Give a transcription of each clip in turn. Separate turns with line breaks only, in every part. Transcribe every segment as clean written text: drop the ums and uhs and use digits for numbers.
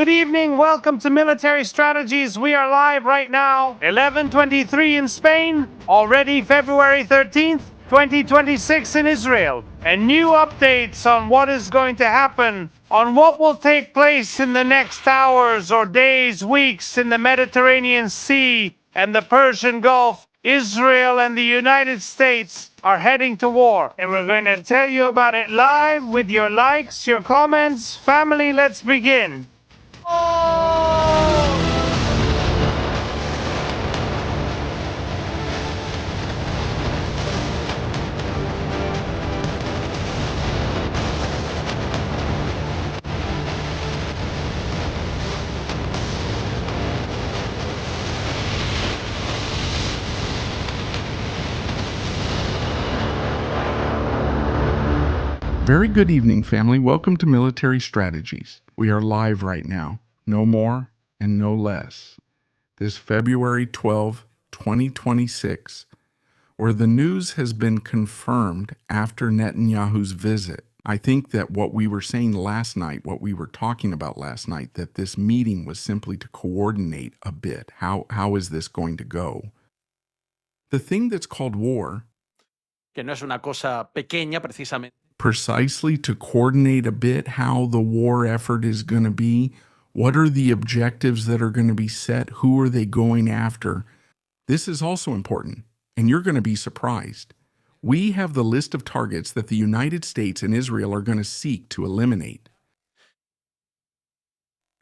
Good evening, welcome to Military Strategies. We are live right now, 11:23 in Spain, already February 13th, 2026 in Israel. And new updates on what is going to happen, on what will take place in the next hours or days, weeks in the Mediterranean Sea and the Persian Gulf. Israel and the United States are heading to war, and we're going to tell you about it live with your likes, your comments. Family, let's begin.
Very good evening, family. Welcome to Military Strategies. We are live right now, no more and no less. This February 12, 2026, where the news has been confirmed after Netanyahu's visit. I think that what we were saying last night, what we were talking about last night, that this meeting was simply to coordinate a bit. How is this going to go? The thing that's called war,
que no es una cosa pequeña precisamente,
precisely to coordinate a bit how the war effort is going to be, what are the objectives that are going to be set, who are they going after. This is also important, and you're going to be surprised. We have the list of targets that the United States and Israel are going to seek to eliminate.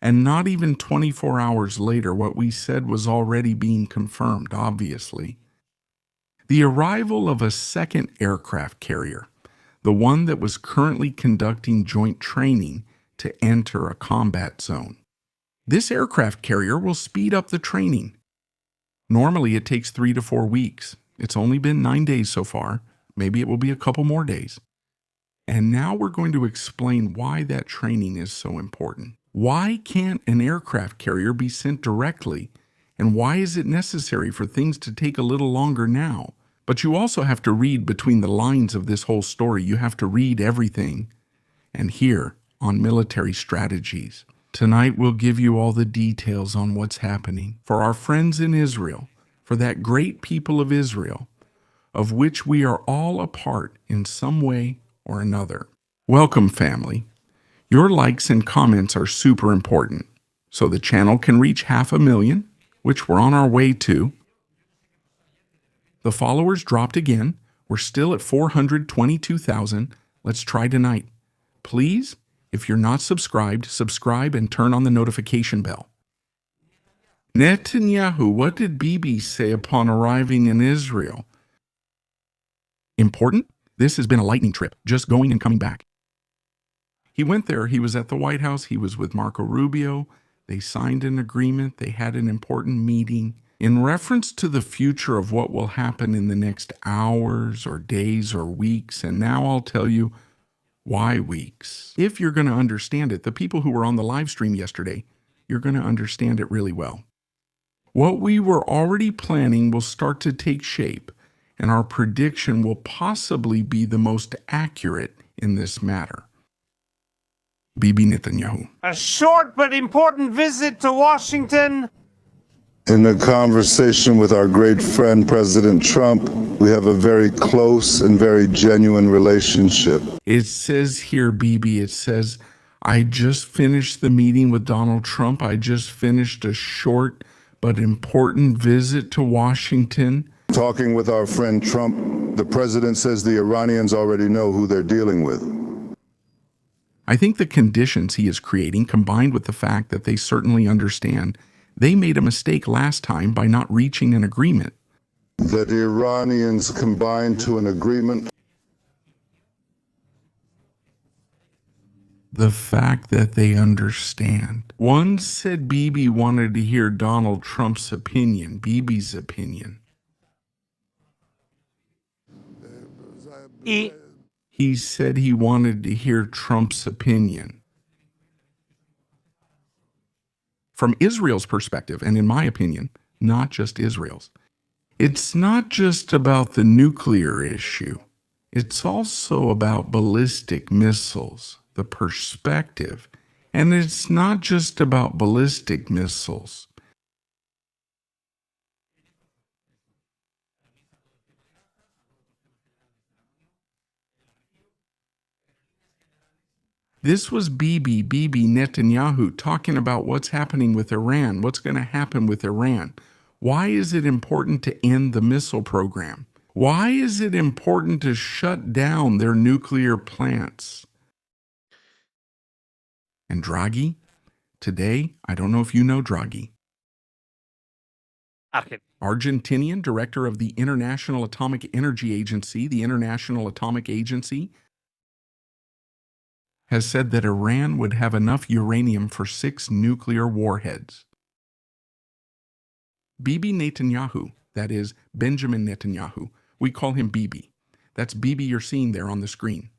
And not even 24 hours later, what we said was already being confirmed, obviously. The arrival of a second aircraft carrier, the one that was currently conducting joint training to enter a combat zone. This aircraft carrier will speed up the training. Normally it takes 3 to 4 weeks. It's only been 9 days so far. Maybe it will be a couple more days. And now we're going to explain why that training is so important. Why can't an aircraft carrier be sent directly? And why is it necessary for things to take a little longer now? But you also have to read between the lines of this whole story. You have to read everything. And here on Military Strategies, tonight we'll give you all the details on what's happening for our friends in Israel, for that great people of Israel, of which we are all a part in some way or another. Welcome, family. Your likes and comments are super important, so the channel can reach 500,000, which we're on our way to. The followers dropped again. We're still at 422,000. Let's try tonight. Please, if you're not subscribed, subscribe and turn on the notification bell. Netanyahu, what did Bibi say upon arriving in Israel? Important? This has been a lightning trip, just going and coming back. He went there. He was at the White House. He was with Marco Rubio. They signed an agreement. They had an important meeting in reference to the future of what will happen in the next hours or days or weeks. And now I'll tell you why weeks. If you're going to understand it, the people who were on the live stream yesterday, you're going to understand it really well. What we were already planning will start to take shape, and our prediction will possibly be the most accurate in this matter. Bibi Netanyahu.
A short but important visit to Washington.
In a conversation with our great friend, President Trump, we have a very close and very genuine relationship.
It says here, Bibi, it says, I just finished the meeting with Donald Trump. I just finished a short but important visit to Washington.
Talking with our friend Trump, the president says the Iranians already know who they're dealing with.
I think the conditions he is creating, combined with the fact that they certainly understand they made a mistake last time by not reaching an agreement.
That the Iranians combined to an agreement.
The fact that they understand. One said Bibi wanted to hear Donald Trump's opinion, Bibi's opinion. He said he wanted to hear Trump's opinion. From Israel's perspective, and in my opinion, not just Israel's, it's not just about the nuclear issue. It's also about ballistic missiles, the perspective And it's not just about ballistic missiles. This was Bibi Netanyahu talking about what's happening with Iran, what's going to happen with Iran. Why is it important to end the missile program? Why is it important to shut down their nuclear plants? And Draghi, today, I don't know if you know Draghi, Argentinian director of the International Atomic Energy Agency, the International Atomic Agency, has said that Iran would have enough uranium for 6 nuclear warheads. Bibi Netanyahu, that is Benjamin Netanyahu, we call him Bibi. That's Bibi you're seeing there on the screen.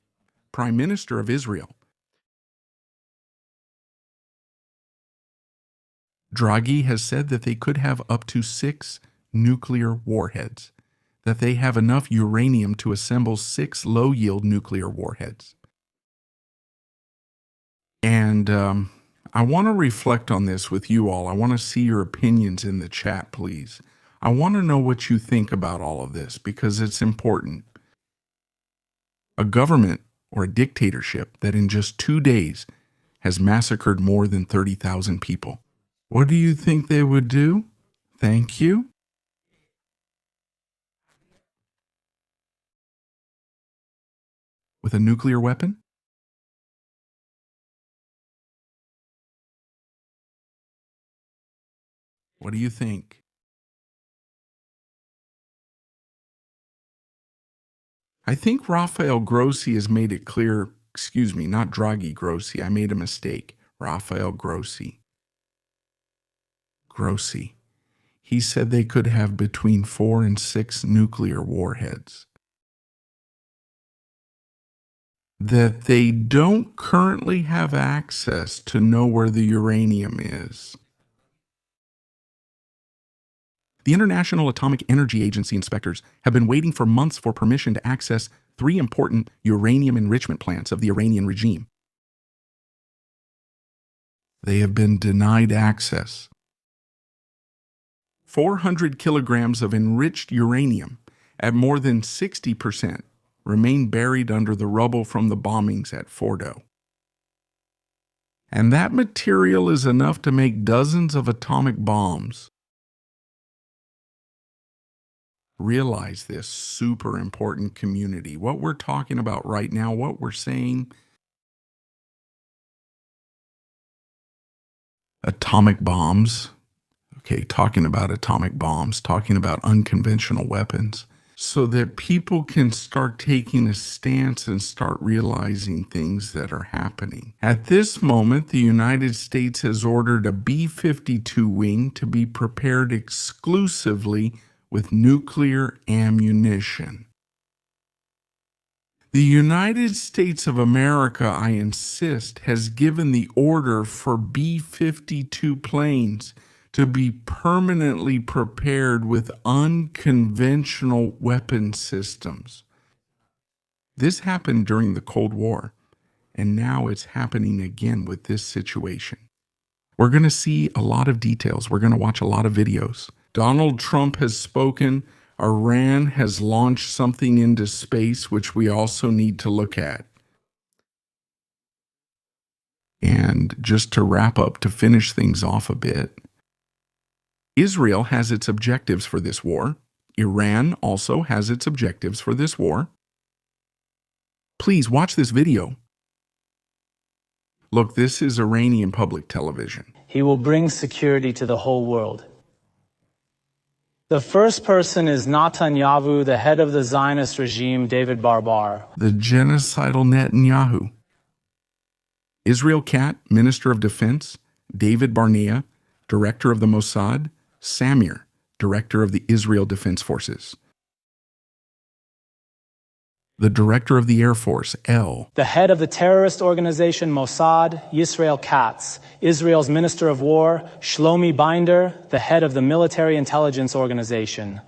Prime Minister of Israel. Draghi has said that they could have up to 6 nuclear warheads, that they have enough uranium to assemble 6 low-yield nuclear warheads. And I want to reflect on this with you all. I want to see your opinions in the chat, please. I want to know what you think about all of this because it's important. A government or a dictatorship that in just 2 days has massacred more than 30,000 people. What do you think they would do? Thank you. With a nuclear weapon? What do you think? I think Rafael Grossi has made it clear, excuse me, not Draghi Grossi, I made a mistake. Rafael Grossi. He said they could have between 4 and 6 nuclear warheads. That they don't currently have access to know where the uranium is. The International Atomic Energy Agency inspectors have been waiting for months for permission to access 3 important uranium enrichment plants of the Iranian regime. They have been denied access. 400 kilograms of enriched uranium at more than 60% remain buried under the rubble from the bombings at Fordo. And that material is enough to make dozens of atomic bombs. Realize this, super important community. What we're talking about right now, what we're saying, atomic bombs. Okay, talking about atomic bombs, talking about unconventional weapons, so that people can start taking a stance and start realizing things that are happening. At this moment, the United States has ordered a B-52 wing to be prepared exclusively with nuclear ammunition. The United States of America, I insist, has given the order for B-52 planes to be permanently prepared with unconventional weapon systems. This happened during the Cold War, and now it's happening again with this situation. We're going to see a lot of details. We're going to watch a lot of videos. Donald Trump has spoken. Iran has launched something into space, which we also need to look at. And just to wrap up, to finish things off a bit, Israel has its objectives for this war. Iran also has its objectives for this war. Please watch this video. Look, this is Iranian public television.
He will bring security to the whole world. The first person is Netanyahu, the head of the Zionist regime, David Barbar.
The genocidal Netanyahu. Israel Katz, Minister of Defense, David Barnea, Director of the Mossad, Samir, Director of the Israel Defense Forces. The Director of the Air Force, El.
The head of the terrorist organization Mossad, Yisrael Katz. Israel's Minister of War, Shlomi Binder, the head of the Military Intelligence Organization.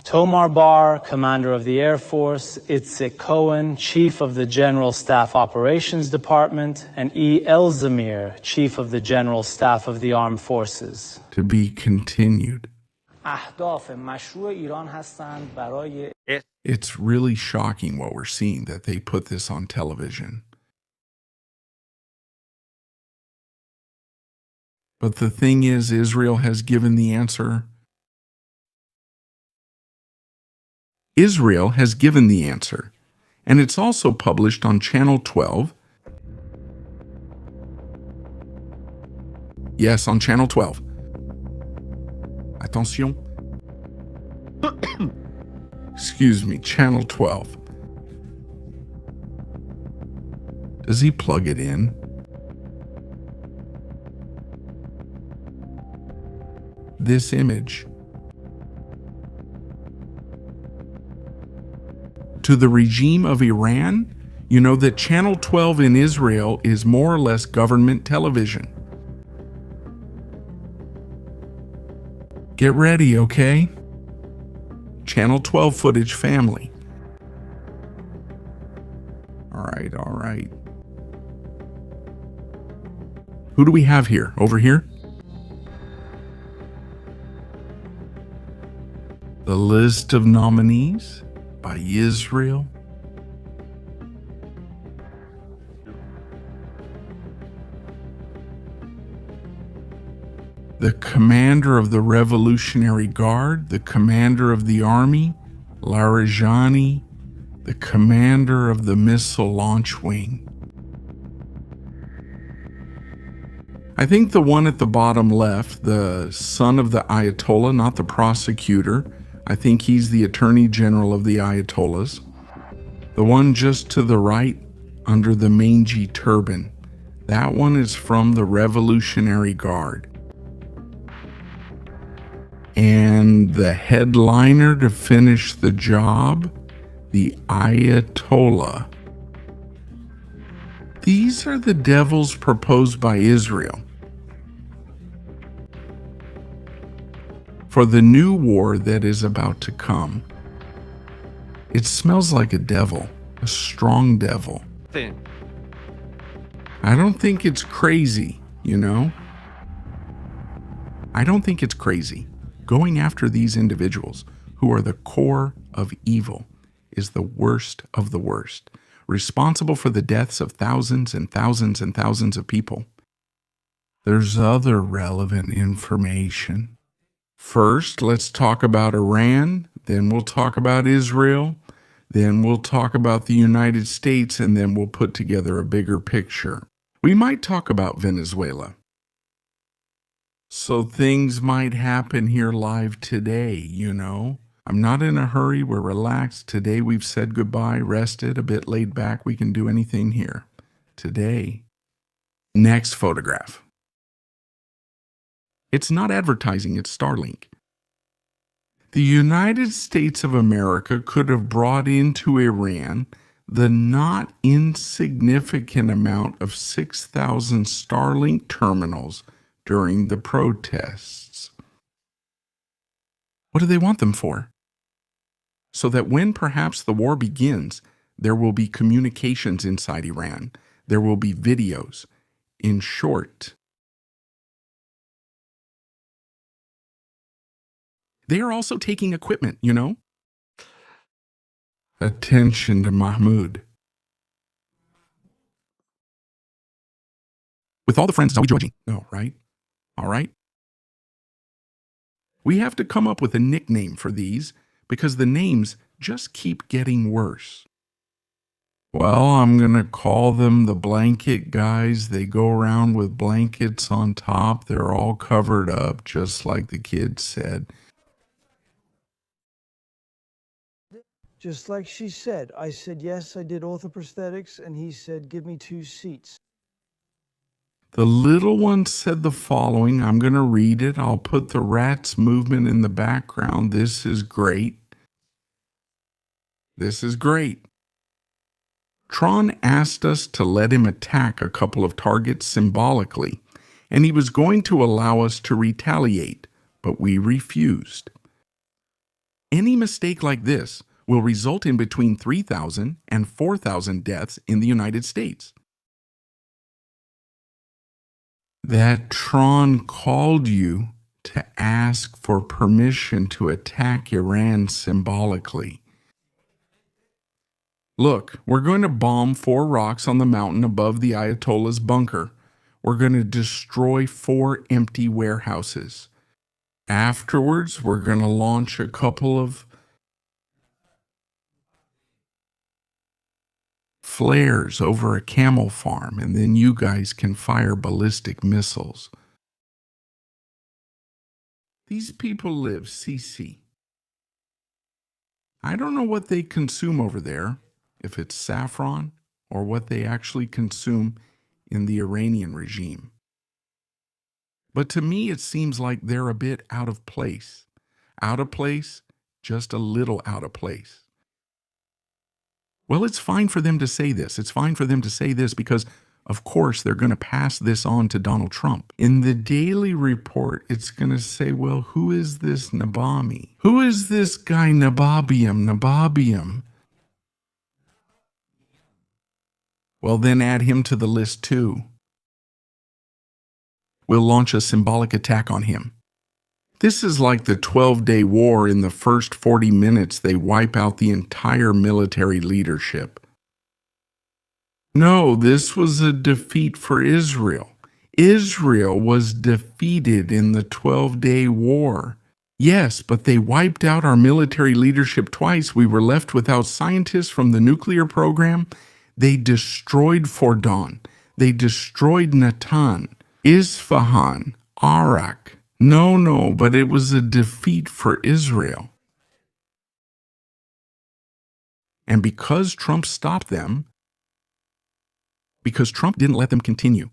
Tomar Bar, Commander of the Air Force, Itzik Cohen, Chief of the General Staff Operations Department, and E. Elzemir, Chief of the General Staff of the Armed Forces.
To be continued.
اهداف مشروع ایران هستند برای
It's really shocking what we're seeing, that they put this on television. But the thing is, Israel has given the answer. Israel has given the answer, and it's also published on Channel 12. Yes, on Channel 12. Attention. Excuse me, Channel 12. Does he plug it in? This image. To the regime of Iran, you know that Channel 12 in Israel is more or less government television. Get ready, okay? Channel 12 footage family. All right. Who do we have here? Over here? The list of nominees by Israel. The commander of the Revolutionary Guard, the commander of the army, Larijani, the commander of the missile launch wing. I think the one at the bottom left, the son of the Ayatollah, not the prosecutor, I think he's the Attorney General of the Ayatollahs. The one just to the right, under the mangy turban, that one is from the Revolutionary Guard. And the headliner to finish the job, the Ayatollah. These are the devils proposed by Israel for the new war that is about to come. It smells like a devil, a strong devil. I don't think it's crazy, you know? I don't think it's crazy. Going after these individuals who are the core of evil is the worst of the worst, responsible for the deaths of thousands and thousands and thousands of people. There's other relevant information. First, let's talk about Iran, then we'll talk about Israel, then we'll talk about the United States, and then we'll put together a bigger picture. We might talk about Venezuela. So things might happen here live today, you know. I'm not in a hurry. We're relaxed. Today we've said goodbye, rested, a bit laid back. We can do anything here. Today. Next photograph. It's not advertising, it's Starlink. The United States of America could have brought into Iran the not insignificant amount of 6,000 Starlink terminals during the protests. What do they want them for? So that when perhaps the war begins, there will be communications inside Iran. There will be videos. In short, they are also taking equipment, you know? Attention to Mahmoud. With all the friends, are we joking? No, right? All right? We have to come up with a nickname for these because the names just keep getting worse. Well, I'm going to call them the blanket guys. They go around with blankets on top. They're all covered up, just like the kids said.
Just like she said, I said, yes, I did orthoprosthetics, and he said, give me 2 seats.
The little one said the following. I'm going to read it. I'll put the rat's movement in the background. This is great. This is great. Tron asked us to let him attack a couple of targets symbolically, and he was going to allow us to retaliate, but we refused. Any mistake like this will result in between 3,000 and 4,000 deaths in the United States. That Tron called you to ask for permission to attack Iran symbolically. Look, we're going to bomb 4 rocks on the mountain above the Ayatollah's bunker. We're going to destroy 4 empty warehouses. Afterwards, we're going to launch a couple of flares over a camel farm, and then you guys can fire ballistic missiles. These people live CC. I don't know what they consume over there, if it's saffron or what they actually consume in the Iranian regime. But to me, it seems like they're a bit out of place. Out of place, just a little out of place. Well, it's fine for them to say this. It's fine for them to say this because, of course, they're going to pass this on to Donald Trump. In the Daily Report, it's going to say, well, who is this Nabami? Who is this guy Nababium? Well, then add him to the list too. We'll launch a symbolic attack on him. This is like the 12-day war. In the first 40 minutes, they wipe out the entire military leadership. No, this was a defeat for Israel. Israel was defeated in the 12-day war. Yes, but they wiped out our military leadership twice. We were left without scientists from the nuclear program. They destroyed Fordon. They destroyed Natan, Isfahan, Arak. No, but it was a defeat for Israel. And because Trump stopped them, because Trump didn't let them continue.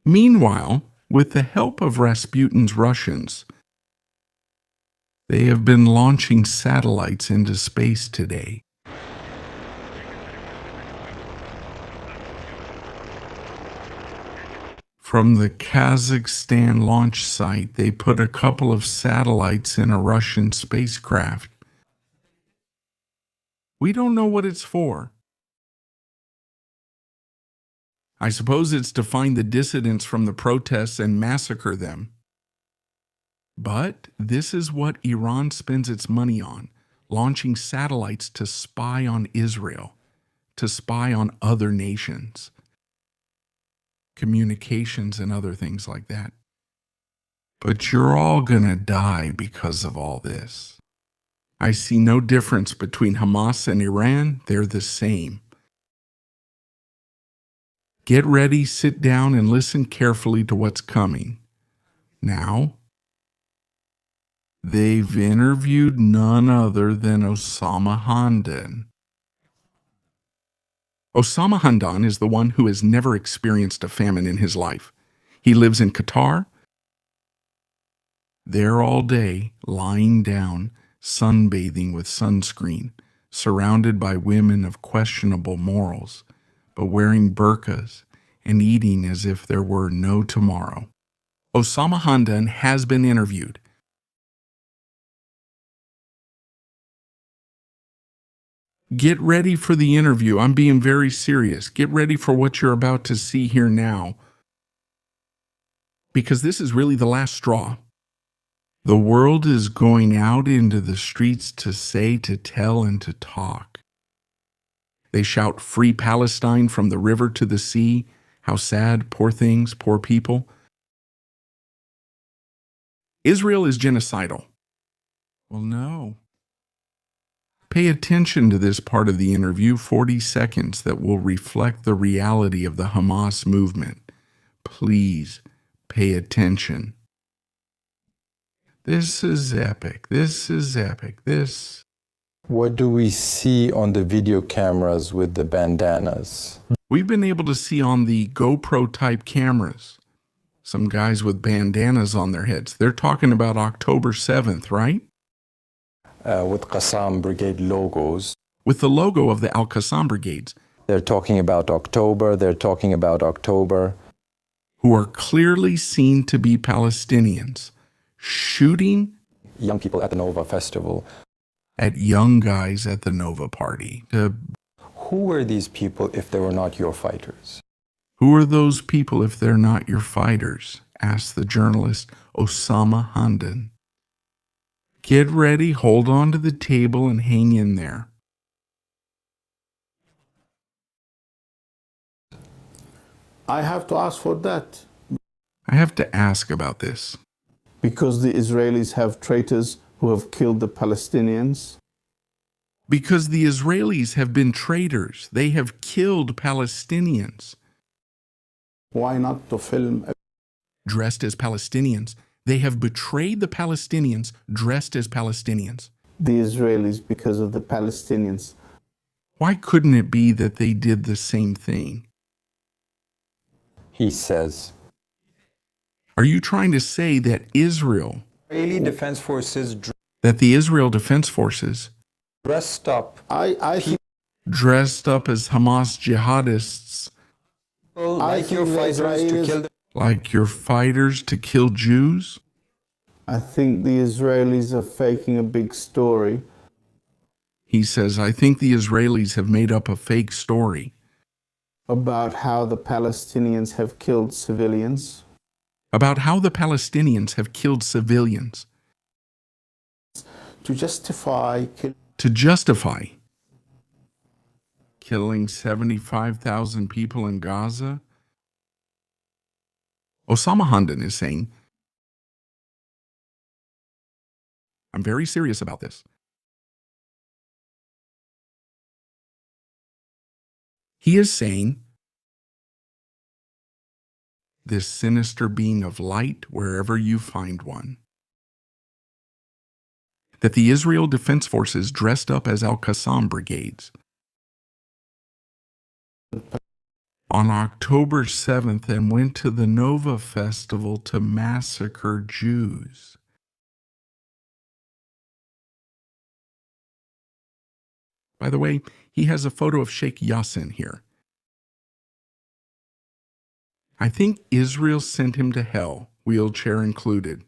Meanwhile, with the help of Rasputin's Russians, they have been launching satellites into space today. From the Kazakhstan launch site, they put a couple of satellites in a Russian spacecraft. We don't know what it's for. I suppose it's to find the dissidents from the protests and massacre them. But this is what Iran spends its money on, launching satellites to spy on Israel, to spy on other nations. Communications and other things like that. But you're all gonna die because of all this. I see no difference between Hamas and Iran. They're the same. Get ready, sit down, and listen carefully to what's coming. Now, they've interviewed none other than Osama Hamdan. Osama Hamdan is the one who has never experienced a famine in his life. He lives in Qatar. There all day, lying down, sunbathing with sunscreen, surrounded by women of questionable morals, but wearing burqas and eating as if there were no tomorrow. Osama Hamdan has been interviewed. Get ready for the interview. I'm being very serious. Get ready for what you're about to see here now. Because this is really the last straw. The world is going out into the streets to say, to tell, and to talk. They shout, "Free Palestine from the river to the sea." How sad, poor things, poor people. Israel is genocidal. Well, no. Pay attention to this part of the interview, 40 seconds, that will reflect the reality of the Hamas movement. Please pay attention. This is epic. This is epic. This.
What do we see on the video cameras with the bandanas?
We've been able to see on the GoPro type cameras some guys with bandanas on their heads. They're talking about October 7th, right?
With Qassam Brigade logos.
With the logo of the Al-Qassam Brigades.
They're talking about October.
Who are clearly seen to be Palestinians, shooting
young people at the Nova Festival.
at young guys at the Nova party.
Who were these people if they were not your fighters?
Who are those people if they're not your fighters? Asked the journalist Osama Hamdan. Get ready, hold on to the table, and hang in there.
I have to ask for that.
I have to ask about this.
Because the Israelis have traitors who have killed the Palestinians.
Because the Israelis have been traitors. They have killed Palestinians.
Why not to film
dressed as Palestinians? They have betrayed the Palestinians dressed as Palestinians.
the Israelis because of the Palestinians?
Why couldn't it be that they did the same thing?
He says.
Are you trying to say that Israel,
Israeli Defense Forces
that the Israel Defense Forces
dressed up
I think
dressed up as Hamas jihadists,
people
I
like your
think the
fighters to
Israelis-
kill them?
like your fighters to kill Jews?
I think the Israelis are faking a big story.
He says, I think the Israelis have made up a fake story
About how the Palestinians have killed civilians.
about how the Palestinians have killed civilians
To justify
to justify killing 75,000 people in Gaza. Osama Hamdan is saying, I'm very serious about this. He is saying, this sinister being of light, wherever you find one, that the Israel Defense Forces dressed up as Al-Qassam brigades on October 7th and went to the Nova Festival to massacre Jews. By the way, he has a photo of Sheikh Yassin here. I think Israel sent him to hell, wheelchair included.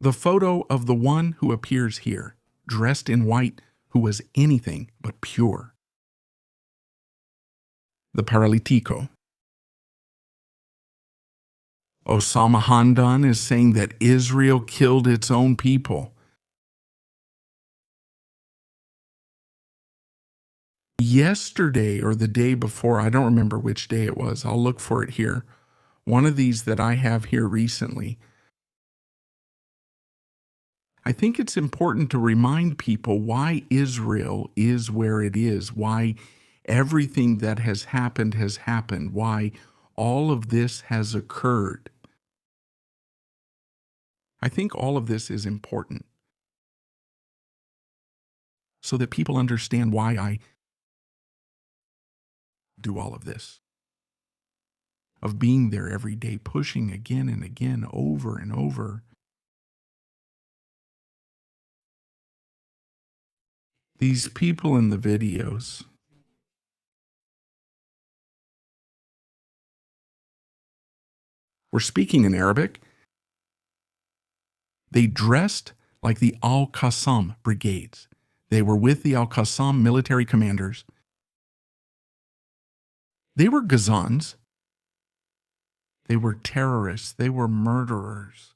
The photo of the one who appears here, dressed in white, who was anything but pure. The Paralitico. Osama Hamdan is saying that Israel killed its own people. Yesterday or the day before, I don't remember which day it was, I'll look for it here. One of these that I have here recently. I think it's important to remind people why Israel is where it is, why everything that has happened, why all of this has occurred. I think all of this is important so that people understand why I do all of this, of being there every day, pushing again and again, over and over. These people in the videos were speaking in Arabic. They dressed like the Al-Qassam brigades. They were with the Al-Qassam military commanders. They were Gazans. They were terrorists. They were murderers.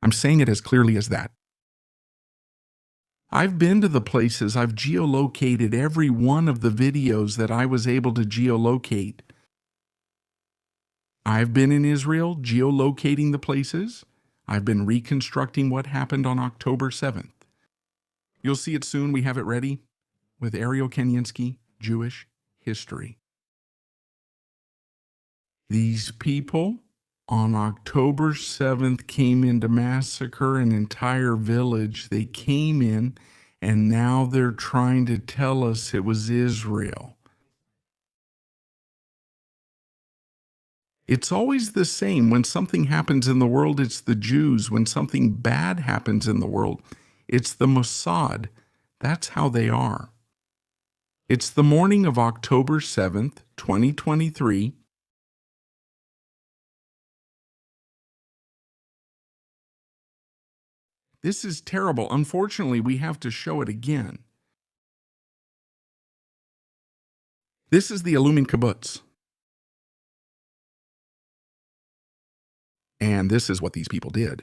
I'm saying it as clearly as that. I've been to the places. I've geolocated every one of the videos that I was able to geolocate. I've been in Israel geolocating the places. I've been reconstructing what happened on October 7th. You'll see it soon. We have it ready with Ariel Kanyinsky, Jewish History. These people on October 7th came in to massacre an entire village. They came in, and now they're trying to tell us it was Israel. It's always the same. When something happens in the world, it's the Jews. When something bad happens in the world, it's the Mossad. That's how they are. It's the morning of October 7th, 2023. This is terrible. Unfortunately, we have to show it again. This is the Alumin kibbutz. And this is what these people did.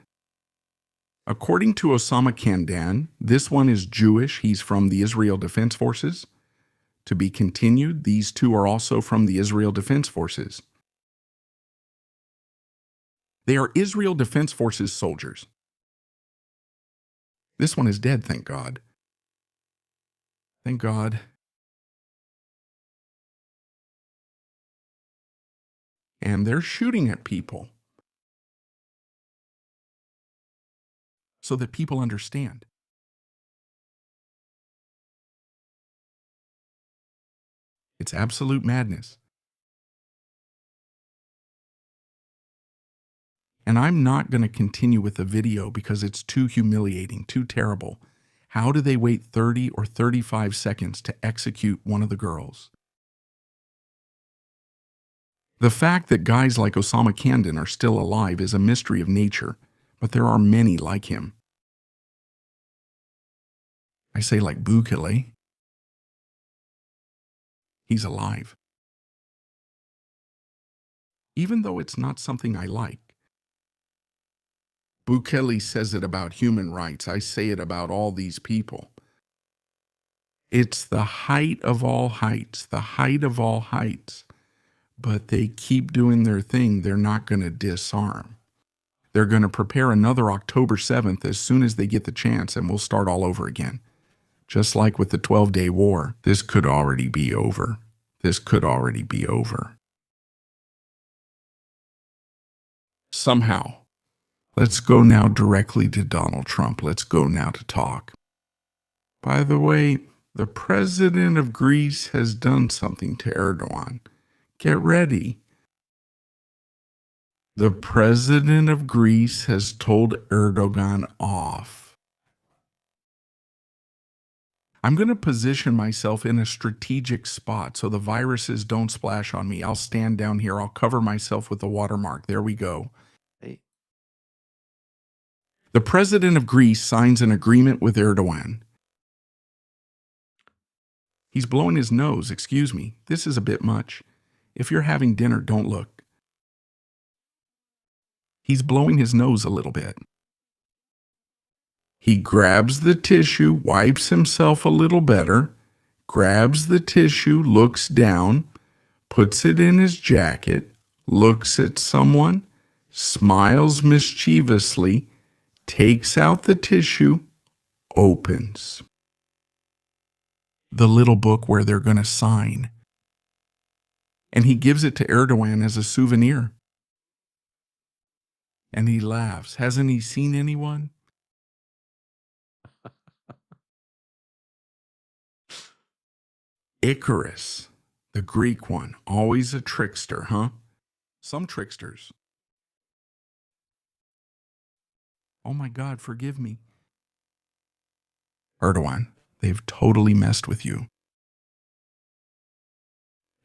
According to Osama Kandan, this one is Jewish. He's from the Israel Defense Forces. To be continued, these two are also from the Israel Defense Forces. They are Israel Defense Forces soldiers. This one is dead, thank God. Thank God. And they're shooting at people so that people understand. It's absolute madness. And I'm not going to continue with the video because it's too humiliating, too terrible. How do they wait 30 or 35 seconds to execute one of the girls? The fact that guys like Osama Kandan are still alive is a mystery of nature, but there are many like him. I say like Bukele. He's alive. Even though it's not something I like. Bukele says it about human rights. I say it about all these people. It's the height of all heights, the height of all heights. But they keep doing their thing. They're not going to disarm. They're going to prepare another October 7th as soon as they get the chance, and we'll start all over again. Just like with the 12-day war, this could already be over. This could already be over. Somehow. Let's go now directly to Donald Trump. Let's go now to talk. By the way, the president of Greece has done something to Erdogan. Get ready. The president of Greece has told Erdogan off. I'm going to position myself in a strategic spot so the viruses don't splash on me. I'll stand down here. I'll cover myself with a watermark. There we go. The president of Greece signs an agreement with Erdogan. He's blowing his nose. Excuse me. This is a bit much. If you're having dinner, don't look. He's blowing his nose a little bit. He grabs the tissue, wipes himself a little better, grabs the tissue, looks down, puts it in his jacket, looks at someone, smiles mischievously, takes out the tissue, opens the little book where they're going to sign. And he gives it to Erdogan as a souvenir. And he laughs. Hasn't he seen anyone? Icarus, the Greek one, always a trickster, huh? Some tricksters. Oh my God, forgive me. Erdogan, they've totally messed with you.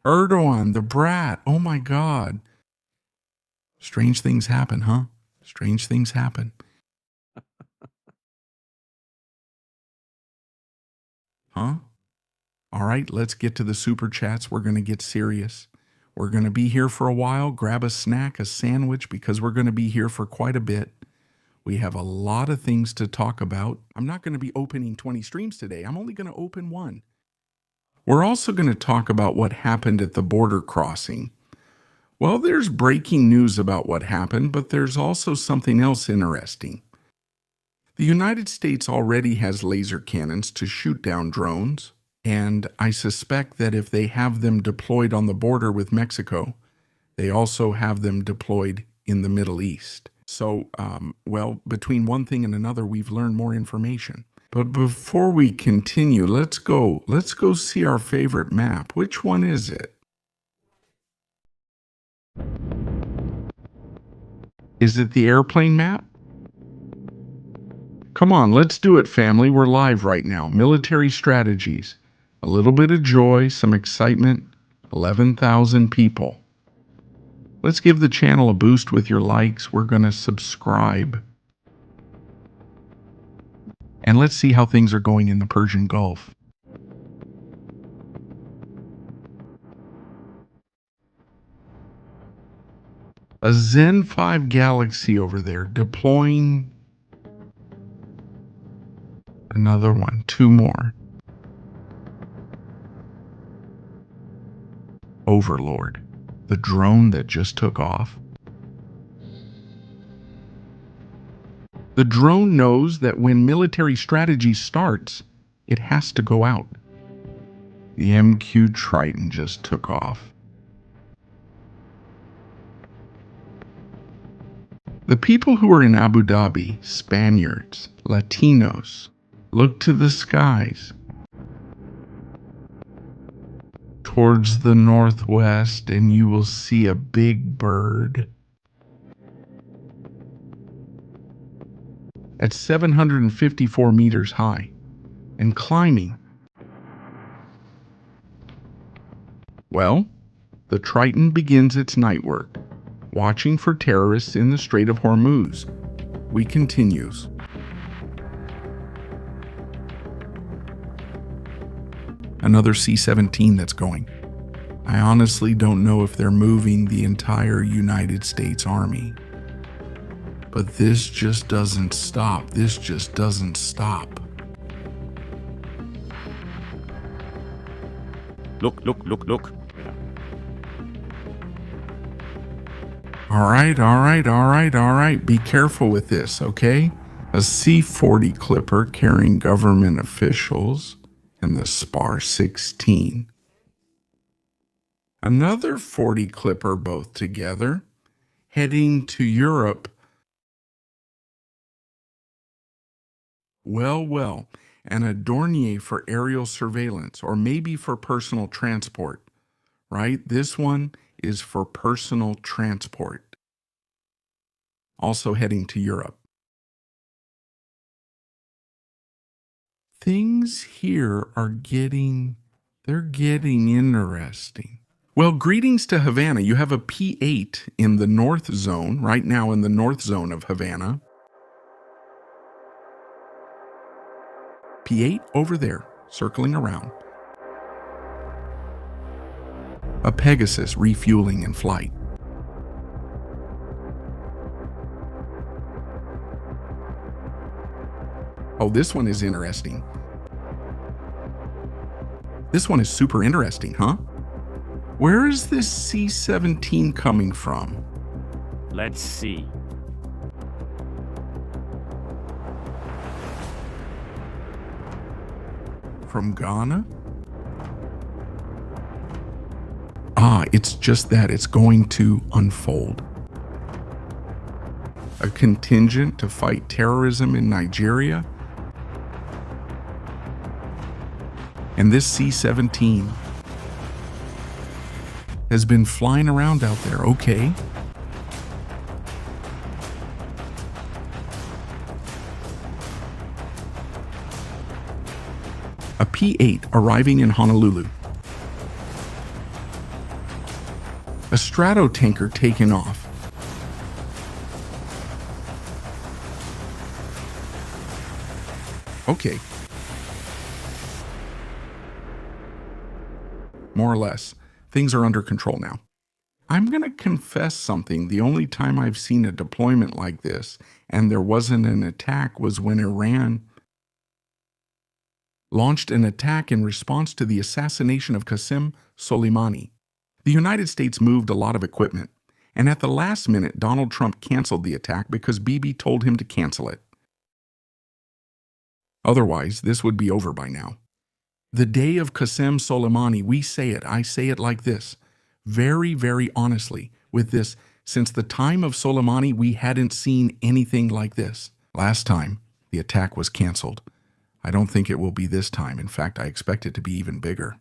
Erdogan, the brat, oh my God. Strange things happen, huh? Strange things happen. Huh? All right, let's get to the super chats. We're going to get serious. We're going to be here for a while. Grab a snack, a sandwich, because we're going to be here for quite a bit. We have a lot of things to talk about. I'm not going to be opening 20 streams today. I'm only going to open one. We're also going to talk about what happened at the border crossing. Well, there's breaking news about what happened, but there's also something else interesting. The United States already has laser cannons to shoot down drones, and I suspect that if they have them deployed on the border with Mexico, they also have them deployed in the Middle East. So, well, between one thing and another, we've learned more information. But before we continue, let's go see our favorite map. Which one is it? Is it the airplane map? Come on, let's do it, family. We're live right now. Military strategies. A little bit of joy, some excitement. 11,000 people. Let's give the channel a boost with your likes. We're going to subscribe. And let's see how things are going in the Persian Gulf. A Zen 5 Galaxy over there, deploying another one, 2 more. Overlord, the drone that just took off. The drone knows that when military strategy starts, it has to go out. The MQ Triton just took off. The people who are in Abu Dhabi, Spaniards, Latinos, look to the skies. Towards the northwest, and you will see a big bird. At 754 meters high and climbing. Well, the Triton begins its night work, watching for terrorists in the Strait of Hormuz. We continues. Another C-17 that's going. I honestly don't know if they're moving the entire United States Army. But this just doesn't stop. This just doesn't stop.
Look.
All right. Be careful with this, okay? A C-40 Clipper carrying government officials and the Spar-16. Another 40 Clipper both together, heading to Europe. Well, and a Dornier for aerial surveillance, or maybe for personal transport, right? This one is for personal transport. Also heading to Europe. Things here are getting interesting. Well, greetings to Havana. You have a P-8 in the north zone, right now in the north zone of Havana. P-8 over there, circling around. A Pegasus refueling in flight. Oh, this one is interesting. This one is super interesting, huh? Where is this C-17 coming from?
Let's see.
From Ghana? It's just that it's going to unfold. A contingent to fight terrorism in Nigeria. And this C-17 has been flying around out there, okay. A P-8 arriving in Honolulu. A Stratotanker taking off. Okay. More or less, things are under control now. I'm going to confess something. The only time I've seen a deployment like this, and there wasn't an attack, was when Iran launched an attack in response to the assassination of Qasem Soleimani. The United States moved a lot of equipment, and at the last minute, Donald Trump canceled the attack because Bibi told him to cancel it. Otherwise, this would be over by now. The day of Qasem Soleimani, I say it like this, very, very honestly, with this, since the time of Soleimani, we hadn't seen anything like this. Last time, the attack was canceled. I don't think it will be this time. In fact, I expect it to be even bigger.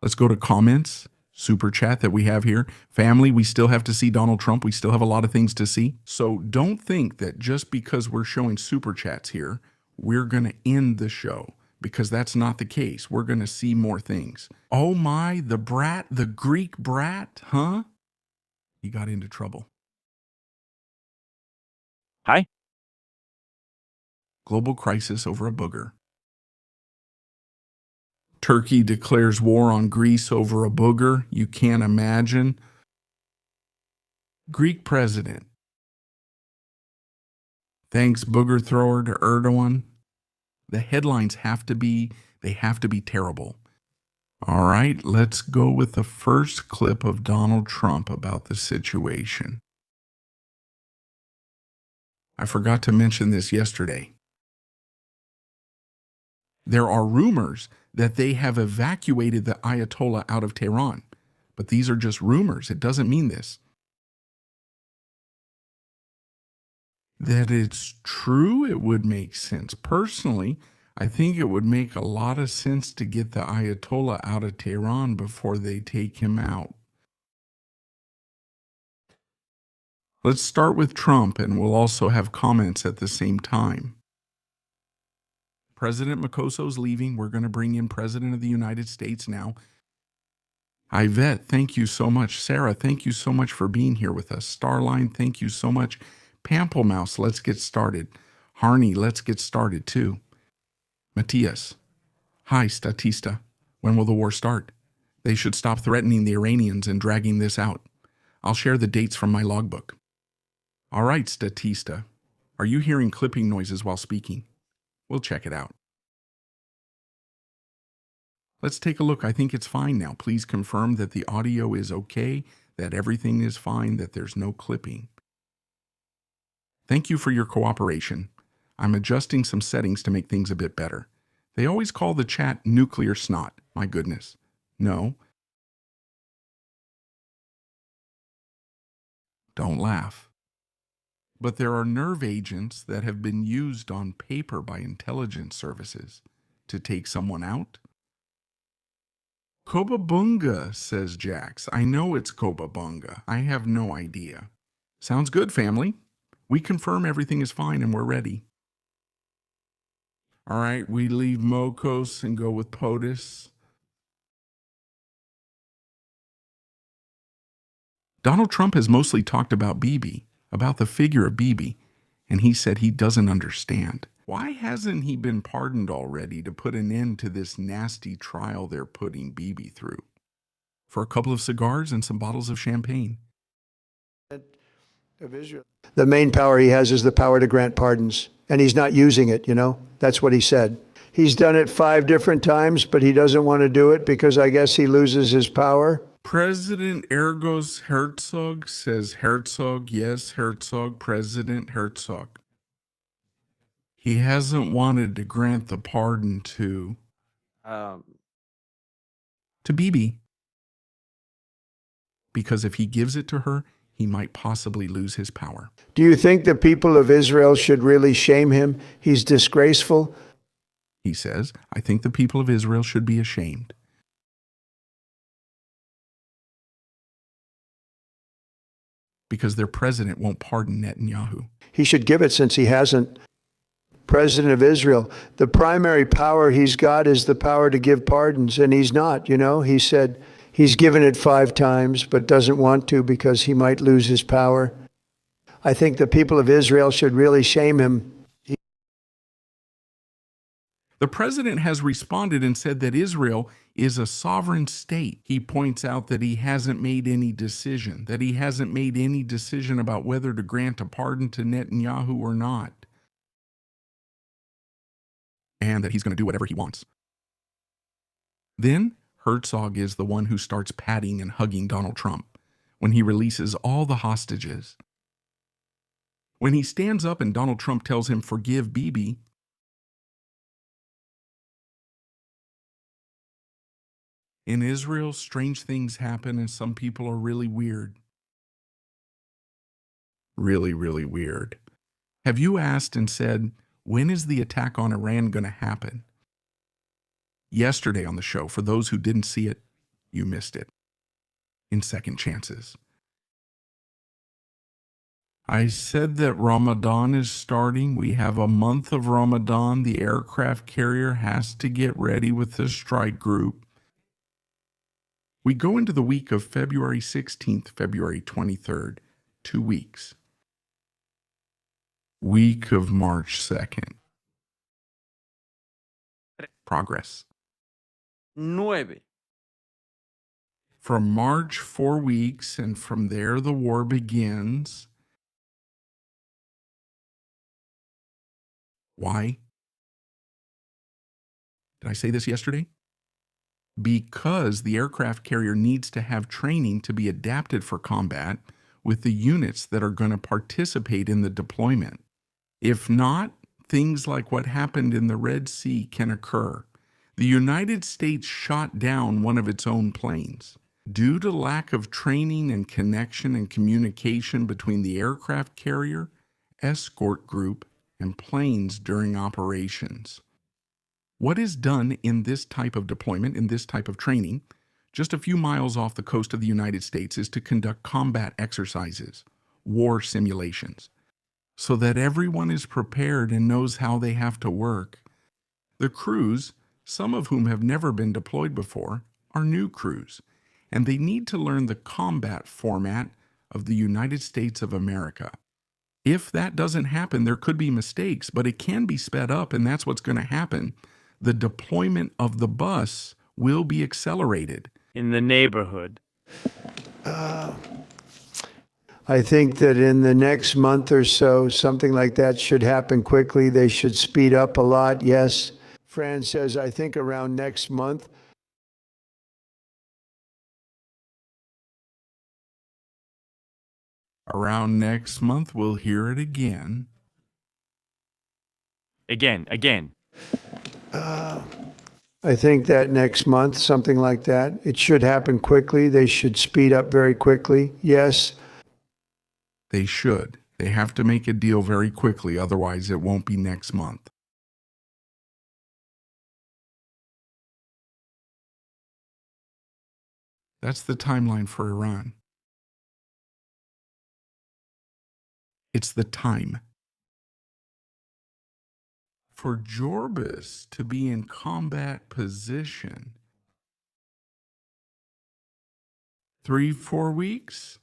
Let's go to comments, super chat that we have here. Family, we still have to see Donald Trump. We still have a lot of things to see. So don't think that just because we're showing super chats here, we're going to end the show, because that's not the case. We're going to see more things. Oh my, the brat, the Greek brat, huh? He got into trouble.
Hi.
Global crisis over a booger. Turkey declares war on Greece over a booger. You can't imagine. Greek president thanks booger thrower to Erdogan. The headlines have to be terrible. All right, let's go with the first clip of Donald Trump about the situation. I forgot to mention this yesterday. There are rumors that they have evacuated the Ayatollah out of Tehran, but these are just rumors. It doesn't mean this. That it's true, it would make sense. Personally, I think it would make a lot of sense to get the Ayatollah out of Tehran before they take him out. Let's start with Trump, and we'll also have comments at the same time. President Makoso's leaving. We're going to bring in President of the United States now. Yvette, thank you so much. Sarah, thank you so much for being here with us. Starline, thank you so much. Pamplemouse, let's get started. Harney, let's get started too. Matthias, hi, Statista. When will the war start? They should stop threatening the Iranians and dragging this out. I'll share the dates from my logbook. All right, Statista. Are you hearing clipping noises while speaking? We'll check it out. Let's take a look. I think it's fine now. Please confirm that the audio is okay, that everything is fine, that there's no clipping. Thank you for your cooperation. I'm adjusting some settings to make things a bit better. They always call the chat nuclear snot. My goodness. No. Don't laugh. But there are nerve agents that have been used on paper by intelligence services to take someone out. Cobabunga, says Jax. I know it's Cobabunga. I have no idea. Sounds good, family. We confirm everything is fine and we're ready. All right, we leave Mokos and go with POTUS. Donald Trump has mostly talked about Bibi, about the figure of Bibi, and he said he doesn't understand. Why hasn't he been pardoned already to put an end to this nasty trial they're putting Bibi through? For a couple of cigars and some bottles of champagne.
Of Israel. The main power he has is the power to grant pardons, and he's not using it, you know? That's what he said. He's done it 5 different times, but he doesn't want to do it because I guess he loses his power.
President Ergos Herzog says Herzog, yes, Herzog, President Herzog. He hasn't wanted to grant the pardon to Bibi. Because if he gives it to her, he might possibly lose his power.
Do you think the people of Israel should really shame him? He's disgraceful.
He says, I think the people of Israel should be ashamed. Because their president won't pardon Netanyahu.
He should give it since he hasn't. President of Israel, the primary power he's got is the power to give pardons, and he's not, you know? He said he's given it 5 times, but doesn't want to because he might lose his power. I think the people of Israel should really shame him.
The president has responded and said that Israel is a sovereign state. He points out that he hasn't made any decision, about whether to grant a pardon to Netanyahu or not, and that he's going to do whatever he wants. Then Herzog is the one who starts patting and hugging Donald Trump when he releases all the hostages. When he stands up and Donald Trump tells him, forgive Bibi, in Israel, strange things happen and some people are really weird. Really, really weird. Have you asked and said, when is the attack on Iran going to happen? Yesterday on the show, for those who didn't see it, you missed it. In Second Chances. I said that Ramadan is starting. We have a month of Ramadan. The aircraft carrier has to get ready with the strike group. We go into the week of February 16th, February 23rd, 2 weeks. Week of March 2nd. progress.
9.
From March, 4 weeks, and from there the war begins. Why? Did I say this yesterday? Because the aircraft carrier needs to have training to be adapted for combat with the units that are going to participate in the deployment. If not, things like what happened in the Red Sea can occur. The United States shot down one of its own planes. Due to lack of training and connection and communication between the aircraft carrier, escort group, and planes during operations. What is done in this type of deployment, in this type of training, just a few miles off the coast of the United States, is to conduct combat exercises, war simulations, so that everyone is prepared and knows how they have to work. The crews, some of whom have never been deployed before, are new crews, and they need to learn the combat format of the United States of America. If that doesn't happen, there could be mistakes, but it can be sped up, and that's what's going to happen. The deployment of the bus will be accelerated.
In the neighborhood.
I think that in the next month or so, something like that should happen quickly. They should speed up a lot, yes. Fran says, I think around next month.
Around next month, we'll hear it again.
Again.
I think that next month, something like that. It should happen quickly. They should speed up very quickly, yes.
They should. They have to make a deal very quickly, otherwise it won't be next month. That's the timeline for Iran. It's the time. For Jorbis to be in combat position, 3-4 weeks,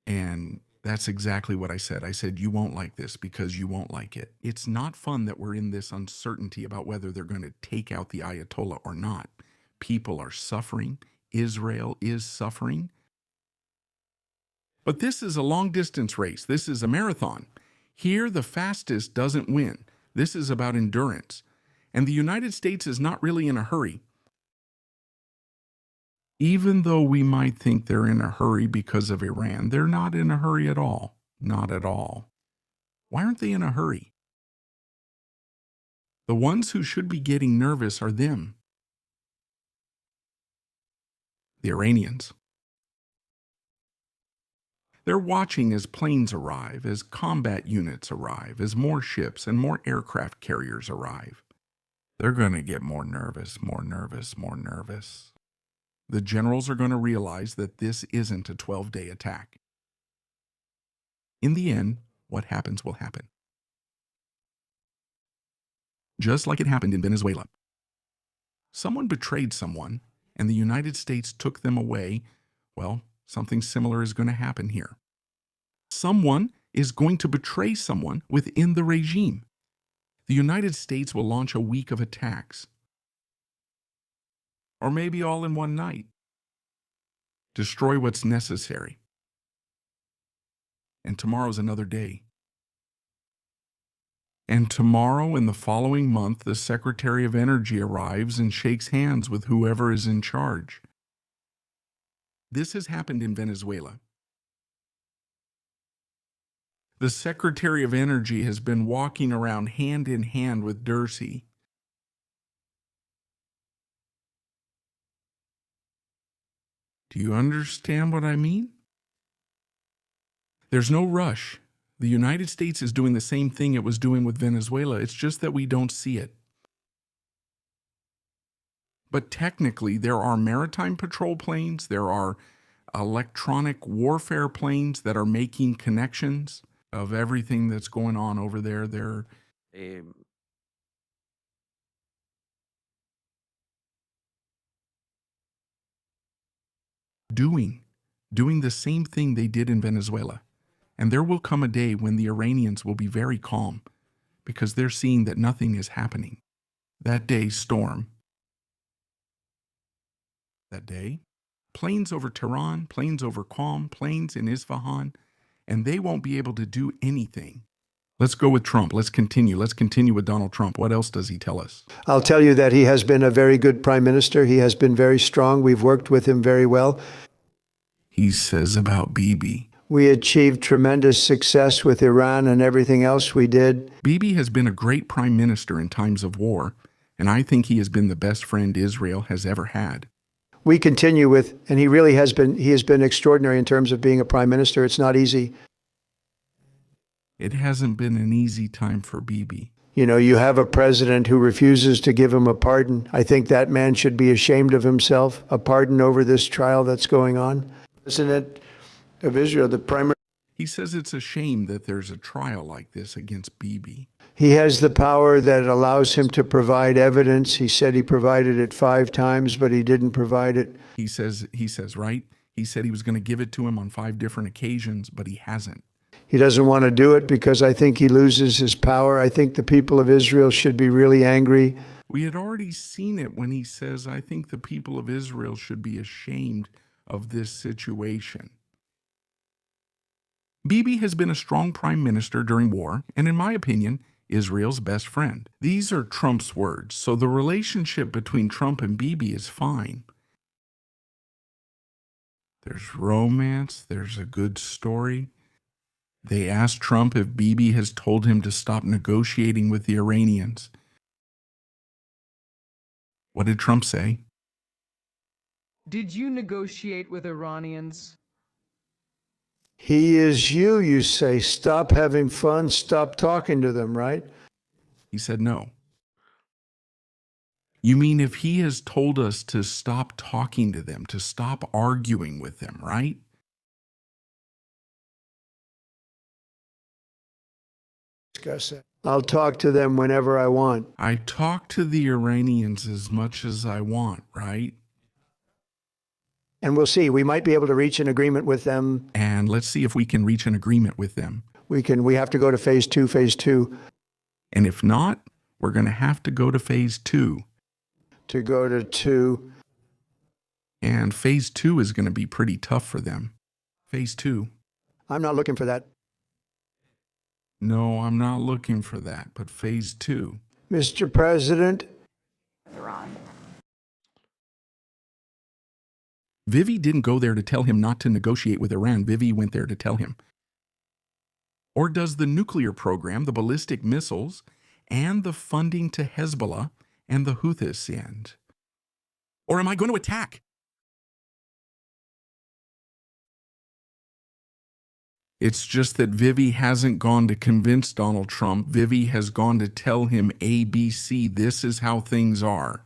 and that's exactly what I said. I said, you won't like this because you won't like it. It's not fun that we're in this uncertainty about whether they're going to take out the Ayatollah or not. People are suffering. Israel is suffering. But this is a long-distance race. This is a marathon. Here, the fastest doesn't win. This is about endurance. And the United States is not really in a hurry. Even though we might think they're in a hurry because of Iran, they're not in a hurry at all. Not at all. Why aren't they in a hurry? The ones who should be getting nervous are them. The Iranians. They're watching as planes arrive, as combat units arrive, as more ships and more aircraft carriers arrive. They're going to get more nervous, more nervous, more nervous. The generals are going to realize that this isn't a 12-day attack. In the end, what happens will happen. Just like it happened in Venezuela. Someone betrayed someone, and the United States took them away. Well, something similar is going to happen here. Someone is going to betray someone within the regime. The United States will launch a week of attacks. Or maybe all in one night. Destroy what's necessary. And tomorrow's another day. And tomorrow and the following month, the Secretary of Energy arrives and shakes hands with whoever is in charge. This has happened in Venezuela. The Secretary of Energy has been walking around hand in hand with Dersi. Do you understand what I mean? There's no rush. The United States is doing the same thing it was doing with Venezuela. It's just that we don't see it. But technically, there are maritime patrol planes, there are electronic warfare planes that are making connections of everything that's going on over there. They're doing the same thing they did in Venezuela. And there will come a day when the Iranians will be very calm because they're seeing that nothing is happening. That day, storm. That day, planes over Tehran, planes over Qom, planes in Isfahan, and they won't be able to do anything. Let's go with Trump. Let's continue. Let's continue with Donald Trump. What else does he tell us?
I'll tell you that he has been a very good prime minister. He has been very strong. We've worked with him very well.
He says about Bibi.
We achieved tremendous success with Iran and everything else we did.
Bibi has been a great prime minister in times of war, and I think he has been the best friend Israel has ever had.
We continue with, and he really has been, he has been extraordinary in terms of being a prime minister. It's not easy.
It hasn't been an easy time for Bibi.
You know, you have a president who refuses to give him a pardon. I think that man should be ashamed of himself, a pardon over this trial that's going on. President of Israel, the primary.
He says it's a shame that there's a trial like this against Bibi.
He has the power that allows him to provide evidence. He said he provided it 5 times, but he didn't provide it.
He says, right? He said he was going to give it to him on 5 different occasions, but he hasn't.
He doesn't want to do it because I think he loses his power. I think the people of Israel should be really angry.
We had already seen it when he says, I think the people of Israel should be ashamed of this situation. Bibi has been a strong prime minister during war, and in my opinion, Israel's best friend. These are Trump's words, so the relationship between Trump and Bibi is fine. There's romance, there's a good story. They asked Trump if Bibi has told him to stop negotiating with the Iranians. What did Trump say?
Did you negotiate with Iranians?
He is you, you say. Stop having fun, stop talking to them, right?
He said no. You mean if he has told us to stop talking to them, to stop arguing with them, right?
Discuss it. I'll talk to them whenever I want.
I talk to the Iranians as much as I want, right?
And we'll see. We might be able to reach an agreement with them.
And let's see if we can reach an agreement with them.
We have to go to phase 2.
And if not, we're going to have to go to phase 2.
To go to 2.
And phase 2 is going to be pretty tough for them. Phase 2.
I'm not looking for that.
No, I'm not looking for that, but phase 2.
Mr. President.
Iran.
Vivi didn't go there to tell him not to negotiate with Iran. Vivi went there to tell him. Or does the nuclear program, the ballistic missiles, and the funding to Hezbollah and the Houthis end? Or am I going to attack? It's just that Vivi hasn't gone to convince Donald Trump. Vivi has gone to tell him ABC, this is how things are.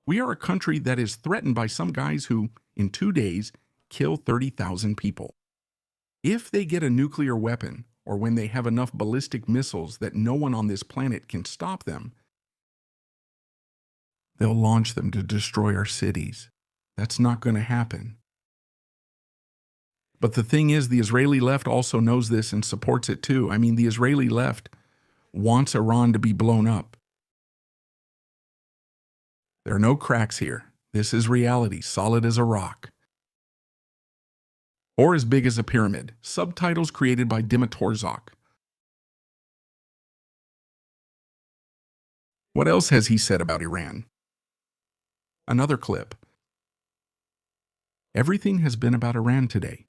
We are a country that is threatened by some guys who, in 2 days, kill 30,000 people. If they get a nuclear weapon, or when they have enough ballistic missiles that no one on this planet can stop them, they'll launch them to destroy our cities. That's not going to happen. But the thing is, the Israeli left also knows this and supports it too. I mean, the Israeli left wants Iran to be blown up. There are no cracks here. This is reality, solid as a rock. Or as big as a pyramid. Subtitles created by Dimitorzok. What else has he said about Iran? Another clip. Everything has been about Iran today.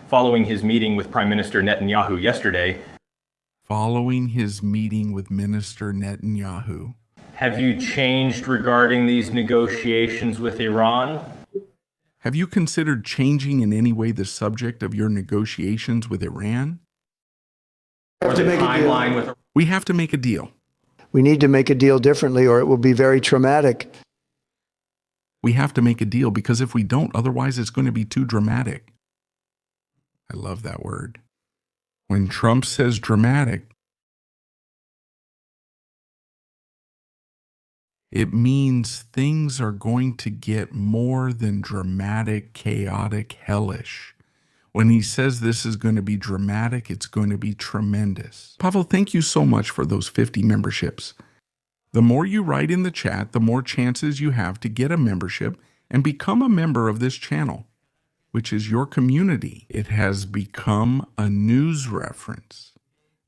Following his meeting with Prime Minister Netanyahu yesterday.
Following his meeting with Minister Netanyahu.
Have you changed regarding these negotiations with Iran?
Have you considered changing in any way the subject of your negotiations with Iran?
Or the timeline with...
We have to make a deal.
We need to make a deal differently or it will be very traumatic.
We have to make a deal because if we don't, otherwise it's going to be too dramatic. I love that word. When Trump says dramatic, it means things are going to get more than dramatic, chaotic, hellish. When he says this is going to be dramatic, it's going to be tremendous. Pavel, thank you so much for those 50 memberships. The more you write in the chat, the more chances you have to get a membership and become a member of this channel, which is your community. It has become a news reference.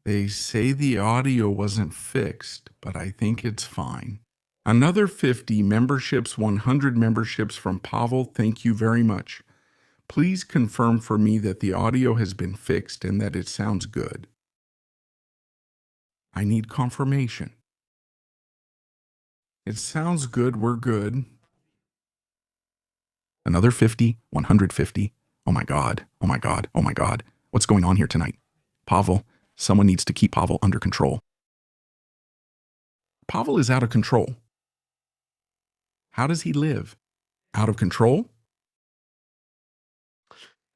They say the audio wasn't fixed, but I think it's fine. Another 50 memberships, 100 memberships from Pavel. Thank you very much. Please confirm for me that the audio has been fixed and that it sounds good. I need confirmation. It sounds good. We're good. Another 50, 150. Oh my God. Oh my God. Oh my God. What's going on here tonight? Pavel, someone needs to keep Pavel under control. Pavel is out of control. How does he live? Out of control?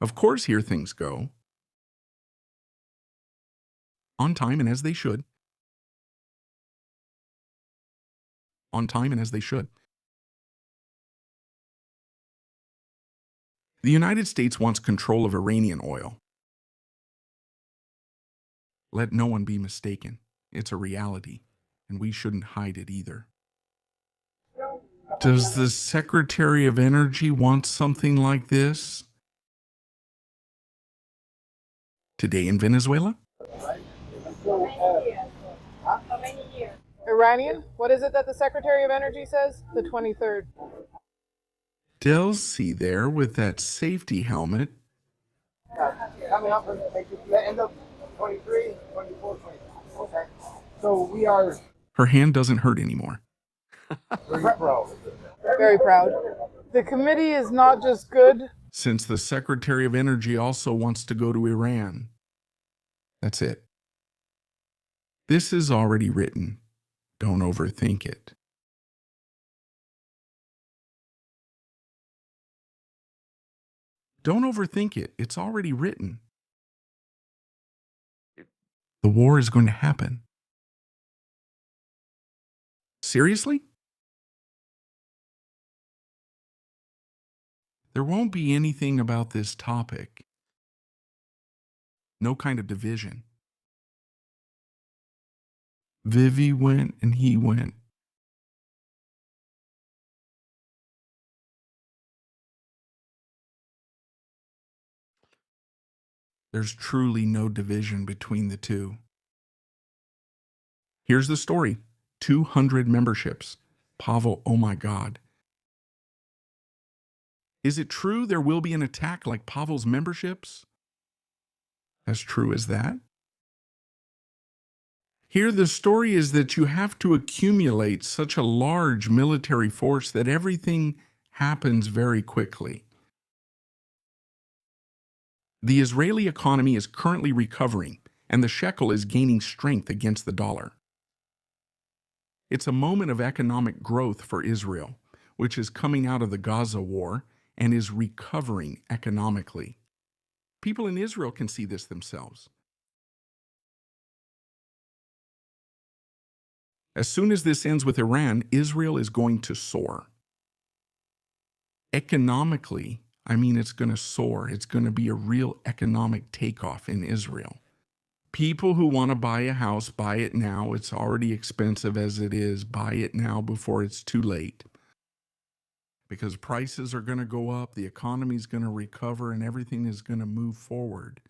Of course, here things go. On time and as they should. On time and as they should. The United States wants control of Iranian oil. Let no one be mistaken. It's a reality, and we shouldn't hide it either. Does the Secretary of Energy want something like this? Today in Venezuela?
Iranian? What is it that the Secretary of Energy says? The 23rd.
Delcy there with that safety helmet.
Coming up the end of 23, 24, 25. Okay. So we are...
Her hand doesn't hurt anymore.
Very proud.
Very proud. The committee is not just good.
Since the Secretary of Energy also wants to go to Iran. That's it. This is already written. Don't overthink it. Don't overthink it. It's already written. The war is going to happen. Seriously? There won't be anything about this topic. No kind of division. Vivi went and he went. There's truly no division between the two. Here's the story. 200 memberships. Pavel, oh my God. Is it true there will be an attack like Pavel's memberships? As true as that? Here the story is that you have to accumulate such a large military force that everything happens very quickly. The Israeli economy is currently recovering, and the shekel is gaining strength against the dollar. It's a moment of economic growth for Israel, which is coming out of the Gaza war and is recovering economically. People in Israel can see this themselves. As soon as this ends with Iran, Israel is going to soar. Economically, I mean, it's going to soar. It's going to be a real economic takeoff in Israel. People who want to buy a house, buy it now. It's already expensive as it is. Buy it now before it's too late. Because prices are going to go up, the economy is going to recover, and everything is going to move forward.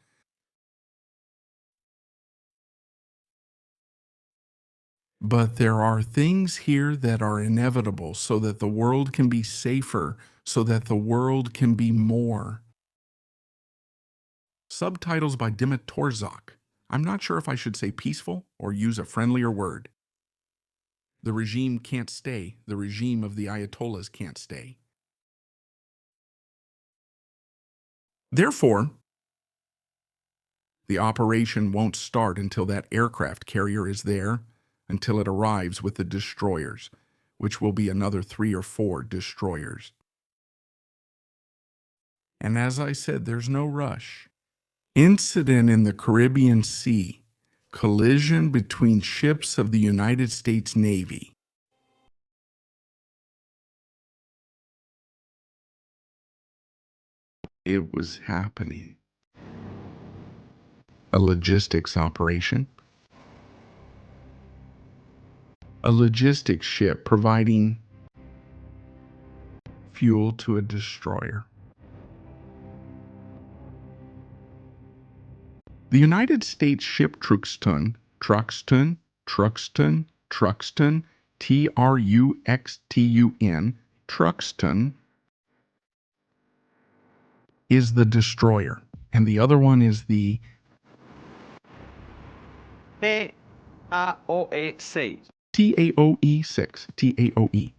But there are things here that are inevitable so that the world can be safer, so that the world can be more. Subtitles by Dimit Torzak. I'm not sure if I should say peaceful or use a friendlier word. The regime can't stay. The regime of the Ayatollahs can't stay. Therefore, the operation won't start until that aircraft carrier is there, until it arrives with the destroyers, which will be another 3 or 4 destroyers. And as I said, there's no rush. Incident in the Caribbean Sea. Collision between ships of the United States Navy. It was happening. A logistics operation. A logistics ship providing fuel to a destroyer. The United States ship Truxtun, Truxtun, Truxtun, is the destroyer, and the other one is the
TAOE6.
TAOE6, TAOE.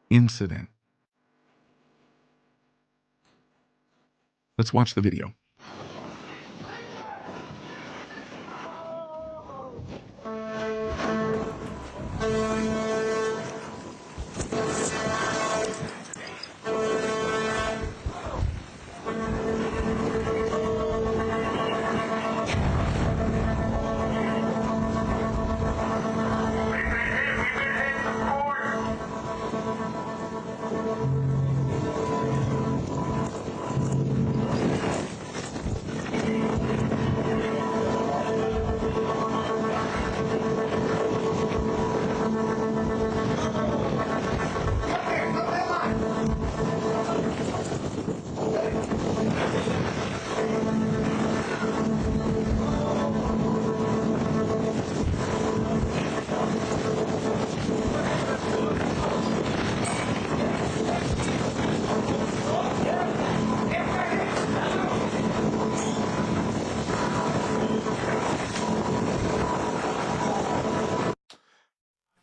Incident. Let's watch the video.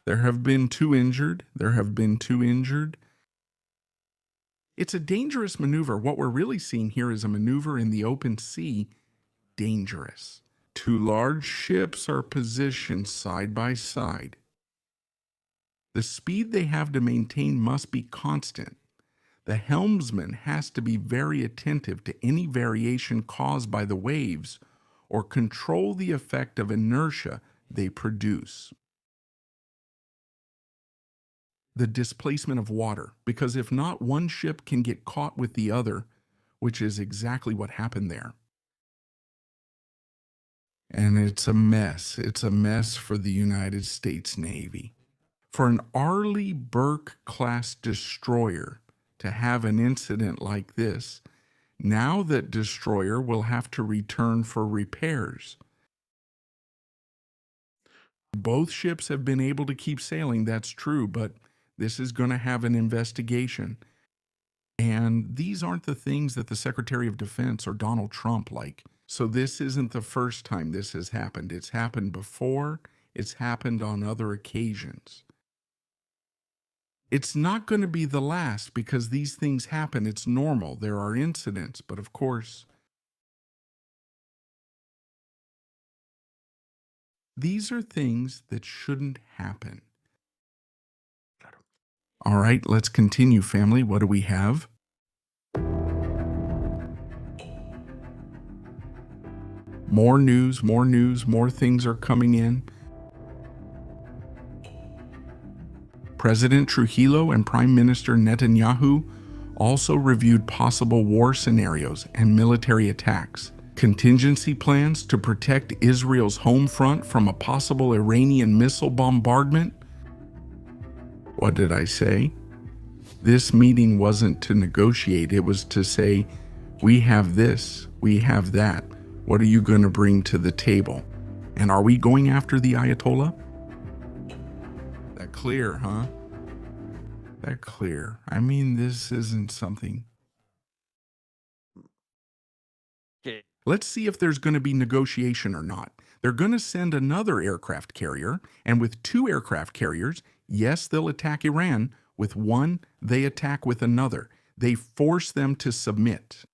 There have been 2 injured. It's a dangerous maneuver. What we're really seeing here is a maneuver in the open sea. Dangerous. 2 large ships are positioned side by side. The speed they have to maintain must be constant. The helmsman has to be very attentive to any variation caused by the waves or control the effect of inertia they produce. The displacement of water, because if not, one ship can get caught with the other, which is exactly what happened there. And it's a mess. It's a mess for the United States Navy. For an Arleigh Burke-class destroyer to have an incident like this, now that destroyer will have to return for repairs. Both ships have been able to keep sailing, that's true, but this is going to have an investigation. And these aren't the things that the Secretary of Defense or Donald Trump like. So this isn't the first time this has happened. It's happened before. It's happened on other occasions. It's not going to be the last because these things happen. It's normal. There are incidents, but of course, these are things that shouldn't happen. All right, let's continue, family. What do we have? More news, more things are coming in. President Trujillo and Prime Minister Netanyahu also reviewed possible war scenarios and military attacks, contingency plans to protect Israel's home front from a possible Iranian missile bombardment. What did I say? This meeting wasn't to negotiate, it was to say, we have this, we have that. What are you going to bring to the table? And are we going after the Ayatollah? That clear, huh? That clear. I mean, this isn't something.
Okay.
Let's see if there's going to be negotiation or not. They're going to send another aircraft carrier, and with 2 aircraft carriers, yes, they'll attack Iran. With one, they attack with another. They force them to submit.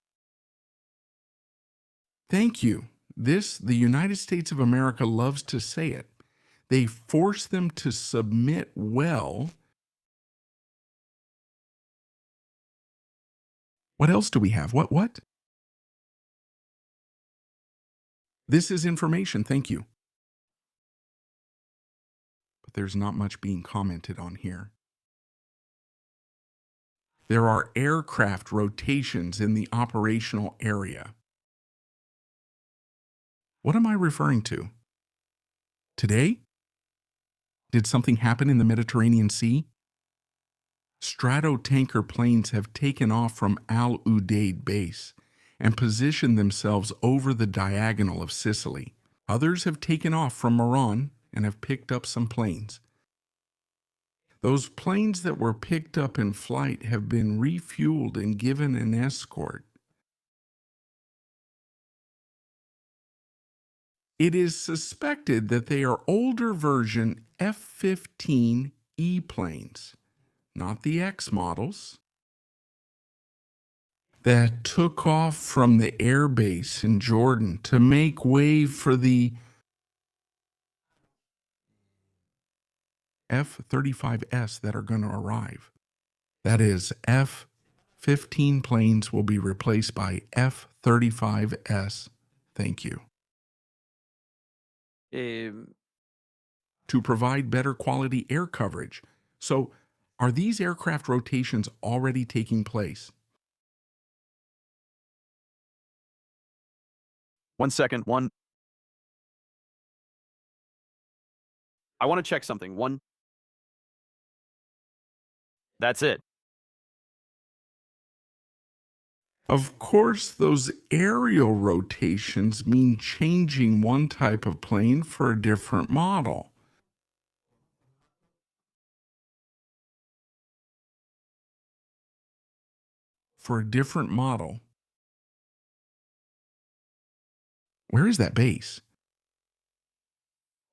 Thank you. This, the United States of America loves to say it. They force them to submit well. What else do we have? What? This is information, thank you. But there's not much being commented on here. There are aircraft rotations in the operational area. What am I referring to? Today? Did something happen in the Mediterranean Sea? Stratotanker planes have taken off from Al Udeid base and positioned themselves over the diagonal of Sicily. Others have taken off from Iran and have picked up some planes. Those planes that were picked up in flight have been refueled and given an escort. It is suspected that they are older version F-15E planes, not the X models, that took off from the air base in Jordan to make way for the F-35S that are going to arrive. That is, F-15 planes will be replaced by F-35S. Thank you. To provide better quality air coverage. So, are these aircraft rotations already taking place?
1 second. I want to check something. That's it.
Of course, those aerial rotations mean changing one type of plane for a different model. For a different model. Where is that base?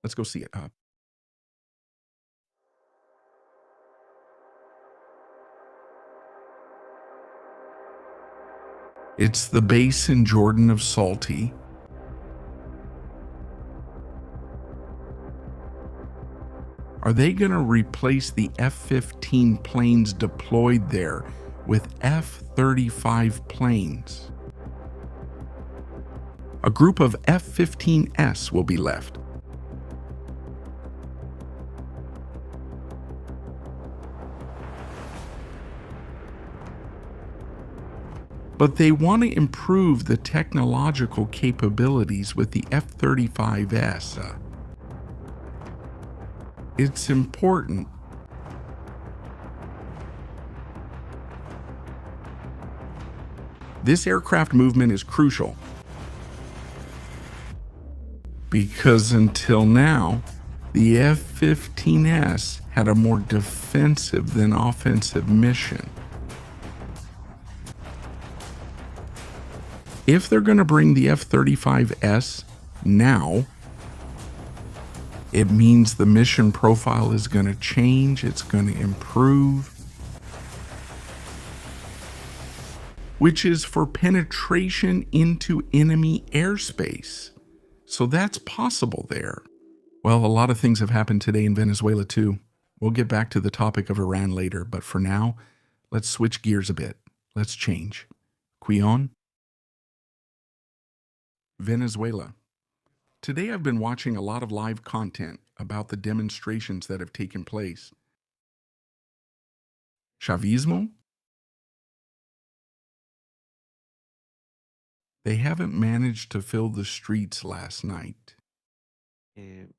Let's go see it. It's the base in Jordan of Salty. Are they going to replace the F-15 planes deployed there with F-35 planes? A group of F-15S will be left. But they want to improve the technological capabilities with the F-35S. It's important. This aircraft movement is crucial because until now, the F-15S had a more defensive than offensive mission. If they're going to bring the F-35S now, it means the mission profile is going to change, it's going to improve, which is for penetration into enemy airspace. So that's possible there. Well, a lot of things have happened today in Venezuela too. We'll get back to the topic of Iran later, but for now, let's switch gears a bit. Let's change. Cuyon. Venezuela. Today I've been watching a lot of live content about the demonstrations that have taken place. Chavismo? They haven't managed to fill the streets last night. In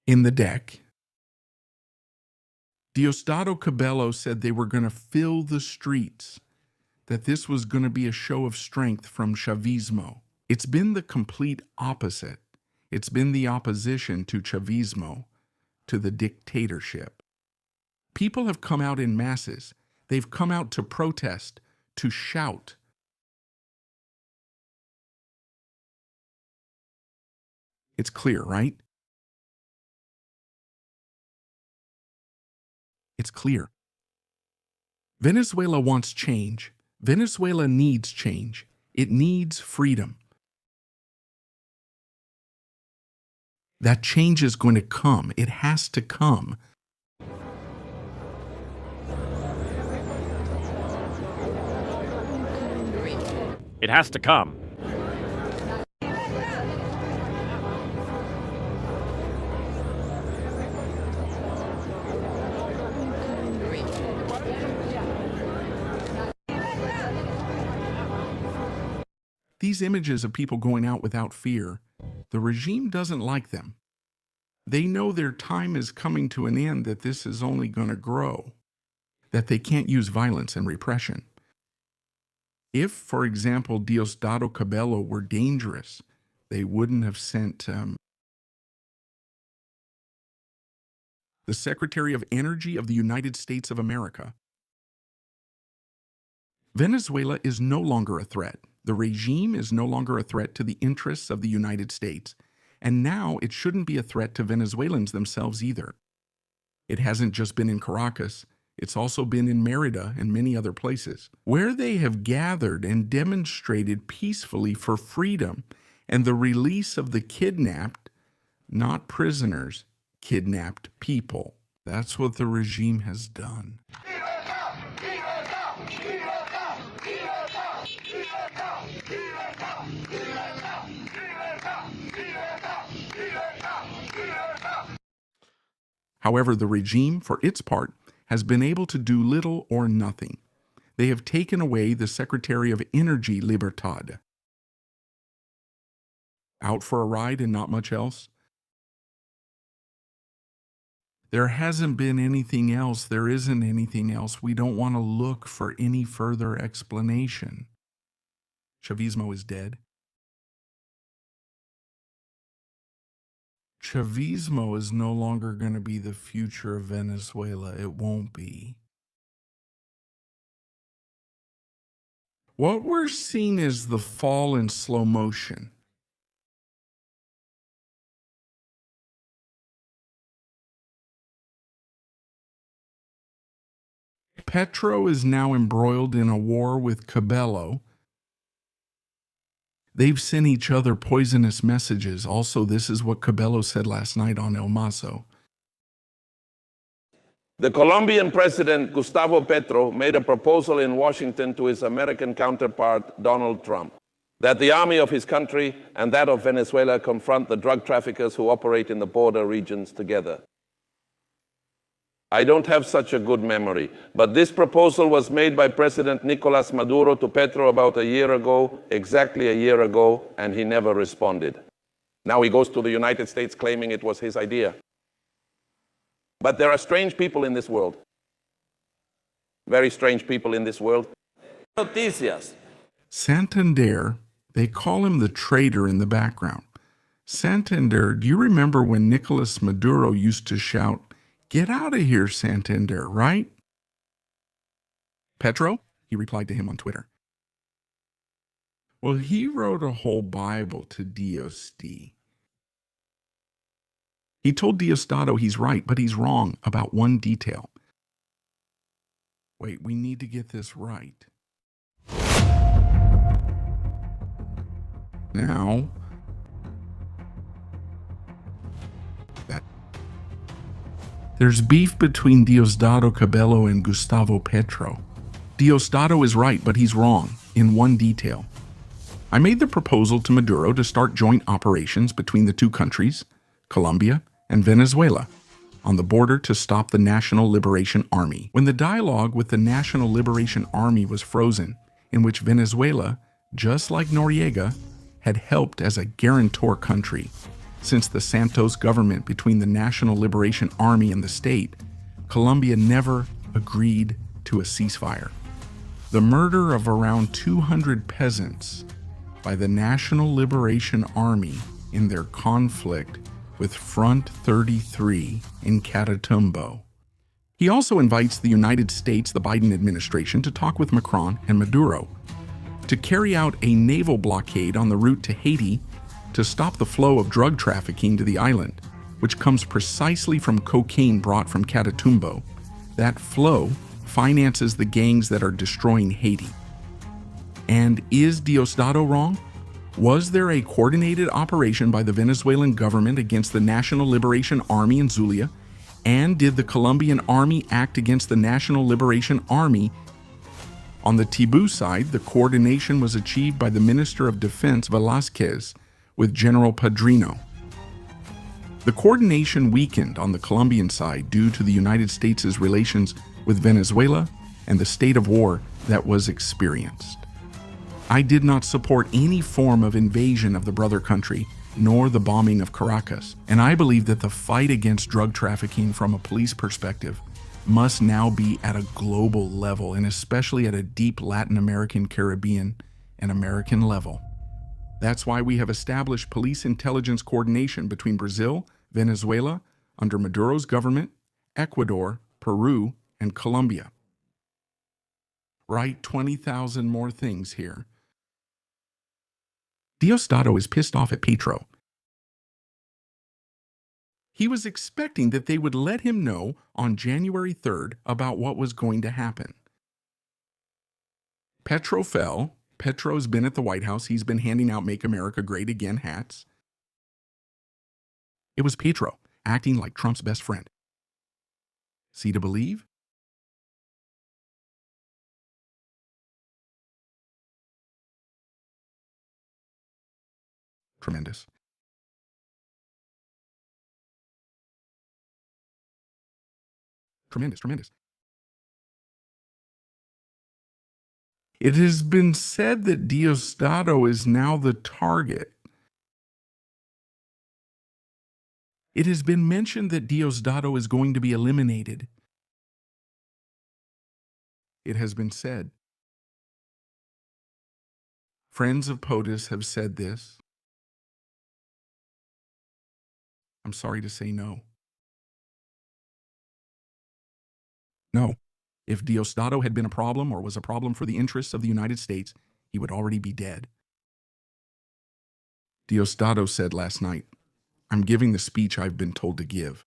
the deck, Diosdado Cabello said they were going to fill the streets, that this was going to be a show of strength from Chavismo. It's been the complete opposite. It's been the opposition to Chavismo, to the dictatorship. People have come out in masses. They've come out to protest, to shout. It's clear, right? It's clear. Venezuela wants change. Venezuela needs change. It needs freedom. That change is going to come. It has to come.
It has to come.
These images of people going out without fear, The regime doesn't like them. They know their time is coming to an end, that this is only going to grow, that they can't use violence and repression. If, for example, Diosdado Cabello were dangerous, they wouldn't have sent the Secretary of Energy of the United States of America. Venezuela is no longer a threat. The regime is no longer a threat to the interests of the United States. And now it shouldn't be a threat to Venezuelans themselves either. It hasn't just been in Caracas, it's also been in Merida and many other places, where they have gathered and demonstrated peacefully for freedom and the release of the kidnapped, not prisoners, kidnapped people. That's what the regime has done. However, the regime, for its part, has been able to do little or nothing. They have taken away the Secretary of Energy, Libertad. Out for a ride and not much else? There hasn't been anything else. There isn't anything else. We don't want to look for any further explanation. Chavismo is dead. Chavismo is no longer going to be the future of Venezuela. It won't be. What we're seeing is the fall in slow motion. Petro is now embroiled in a war with Cabello. They've sent each other poisonous messages. Also, this is what Cabello said last night on El Mazo.
The Colombian president, Gustavo Petro, made a proposal in Washington to his American counterpart, Donald Trump, that the army of his country and that of Venezuela confront the drug traffickers who operate in the border regions together. I don't have such a good memory, but this proposal was made by President Nicolas Maduro to Petro about a year ago, exactly a year ago, and he never responded. Now he goes to the United States claiming it was his idea. But there are strange people in this world. Very strange people in this world. Noticias.
Santander, they call him the traitor in the background. Santander, do you remember when Nicolas Maduro used to shout, "Get out of here, Santander," right? Petro, he replied to him on Twitter. Well, he wrote a whole Bible to Diosd. He told Diosdado he's right, but he's wrong about one detail. Wait, we need to get this right. Now, there's beef between Diosdado Cabello and Gustavo Petro. Diosdado is right, but he's wrong in one detail. I made the proposal to Maduro to start joint operations between the two countries, Colombia and Venezuela, on the border to stop the National Liberation Army. When the dialogue with the National Liberation Army was frozen, in which Venezuela, just like Noriega, had helped as a guarantor country, since the Santos government between the National Liberation Army and the state, Colombia never agreed to a ceasefire. The murder of around 200 peasants by the National Liberation Army in their conflict with Front 33 in Catatumbo. He also invites the United States, the Biden administration, to talk with Macron and Maduro to carry out a naval blockade on the route to Haiti to stop the flow of drug trafficking to the island, which comes precisely from cocaine brought from Catatumbo. That flow finances the gangs that are destroying Haiti. And is Diosdado wrong? Was there a coordinated operation by the Venezuelan government against the National Liberation Army in Zulia? And did the Colombian army act against the National Liberation Army? On the Tibu side, the coordination was achieved by the Minister of Defense, Velázquez, with General Padrino. The coordination weakened on the Colombian side due to the United States' relations with Venezuela and the state of war that was experienced. I did not support any form of invasion of the brother country, nor the bombing of Caracas. And I believe that the fight against drug trafficking from a police perspective must now be at a global level, and especially at a deep Latin American, Caribbean, and American level. That's why we have established police intelligence coordination between Brazil, Venezuela, under Maduro's government, Ecuador, Peru, and Colombia. Write 20,000 more things here. Diosdado is pissed off at Petro. He was expecting that they would let him know on January 3rd about what was going to happen. Petro fell. Petro's been at the White House. He's been handing out Make America Great Again hats. It was Petro acting like Trump's best friend. See to believe? Tremendous. Tremendous, tremendous. It has been said that Diosdado is now the target. It has been mentioned that Diosdado is going to be eliminated. It has been said. Friends of POTUS have said this. I'm sorry to say no. No. If Diosdado had been a problem or was a problem for the interests of the United States, he would already be dead. Diosdado said last night, "I'm giving the speech I've been told to give,"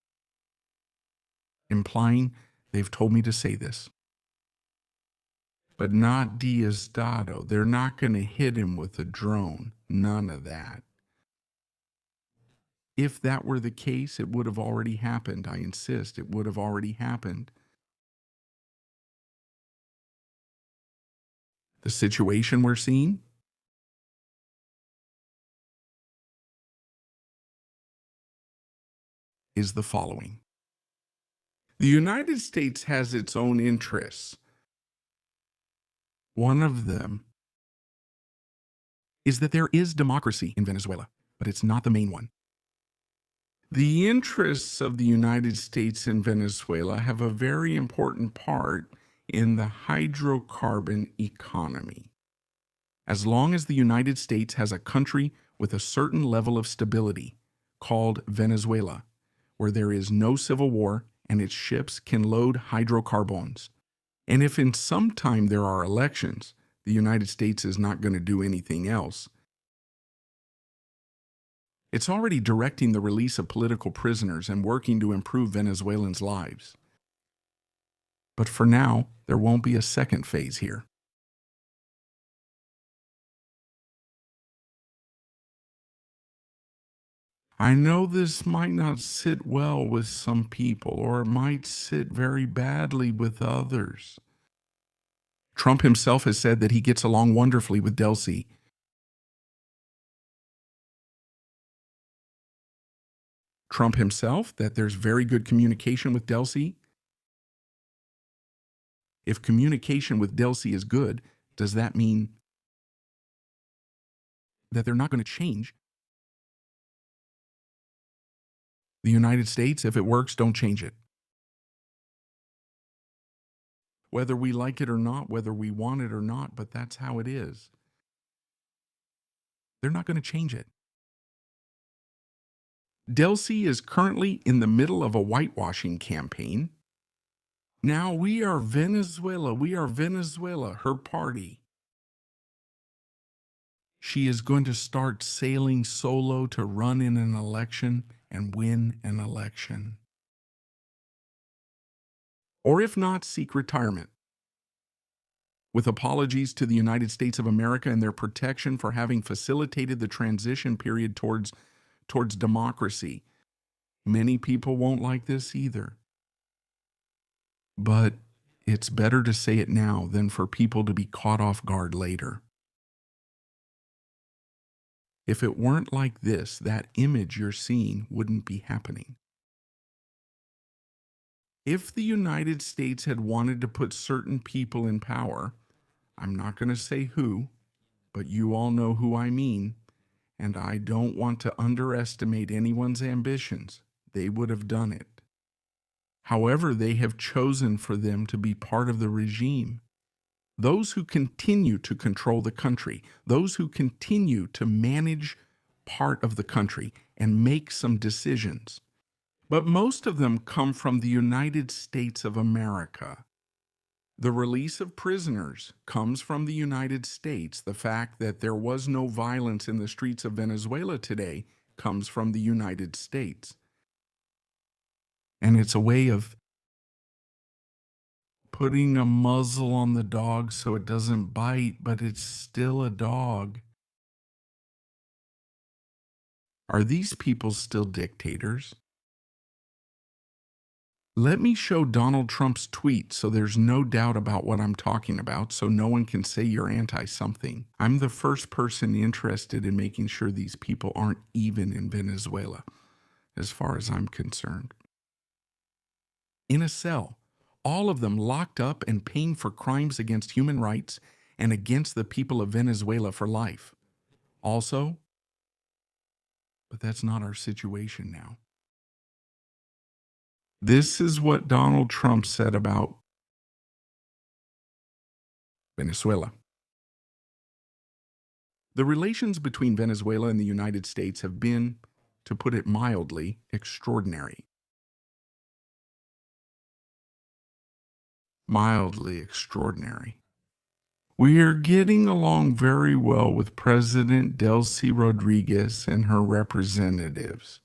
implying they've told me to say this. But not Diosdado. They're not going to hit him with a drone. None of that. If that were the case, it would have already happened. I insist, it would have already happened. The situation we're seeing is the following. The United States has its own interests. One of them is that there is democracy in Venezuela, but it's not the main one. The interests of the United States in Venezuela have a very important part in the hydrocarbon economy. As long as the United States has a country with a certain level of stability, called Venezuela, where there is no civil war and its ships can load hydrocarbons, and if in some time there are elections, the United States is not going to do anything else. It's already directing the release of political prisoners and working to improve Venezuelans' lives. But for now, there won't be a second phase here. I know this might not sit well with some people, or it might sit very badly with others. Trump himself has said that he gets along wonderfully with Delcy. Trump himself, that there's very good communication with Delcy. If communication with Delcy is good, does that mean that they're not going to change? The United States, if it works, don't change it. Whether we like it or not, whether we want it or not, but that's how it is. They're not going to change it. Delcy is currently in the middle of a whitewashing campaign. Now we are Venezuela, her party. She is going to start sailing solo to run in an election and win an election. Or if not, seek retirement. With apologies to the United States of America and their protection for having facilitated the transition period towards democracy. Many people won't like this either. But it's better to say it now than for people to be caught off guard later. If it weren't like this, that image you're seeing wouldn't be happening. If the United States had wanted to put certain people in power, I'm not going to say who, but you all know who I mean, and I don't want to underestimate anyone's ambitions. They would have done it. However, they have chosen for them to be part of the regime. Those who continue to control the country, those who continue to manage part of the country and make some decisions. But most of them come from the United States of America. The release of prisoners comes from the United States. The fact that there was no violence in the streets of Venezuela today comes from the United States. And it's a way of putting a muzzle on the dog so it doesn't bite, but it's still a dog. Are these people still dictators? Let me show Donald Trump's tweet so there's no doubt about what I'm talking about, so no one can say you're anti-something. I'm the first person interested in making sure these people aren't even in Venezuela, as far as I'm concerned. In a cell, all of them locked up and paying for crimes against human rights and against the people of Venezuela for life. Also, but that's not our situation now. This is what Donald Trump said about Venezuela. The relations between Venezuela and the United States have been, to put it mildly, extraordinary. Mildly extraordinary. We are getting along very well with President Delcy Rodriguez and her representatives.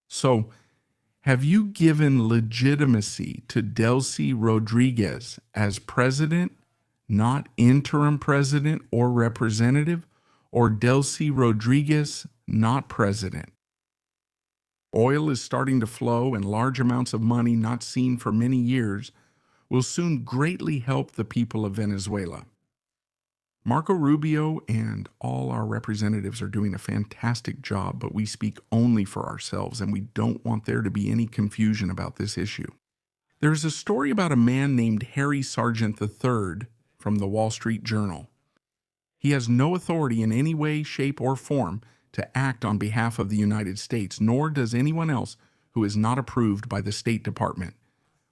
So, have you given legitimacy to Delcy Rodriguez as president, not interim president or representative, or Delcy Rodriguez, not president? Oil is starting to flow, and large amounts of money not seen for many years will soon greatly help the people of Venezuela. Marco Rubio and all our representatives are doing a fantastic job, but we speak only for ourselves, and we don't want there to be any confusion about this issue. There's a story about a man named Harry Sargent III from the Wall Street Journal. He has no authority in any way, shape, or form to act on behalf of the United States, nor does anyone else who is not approved by the State Department.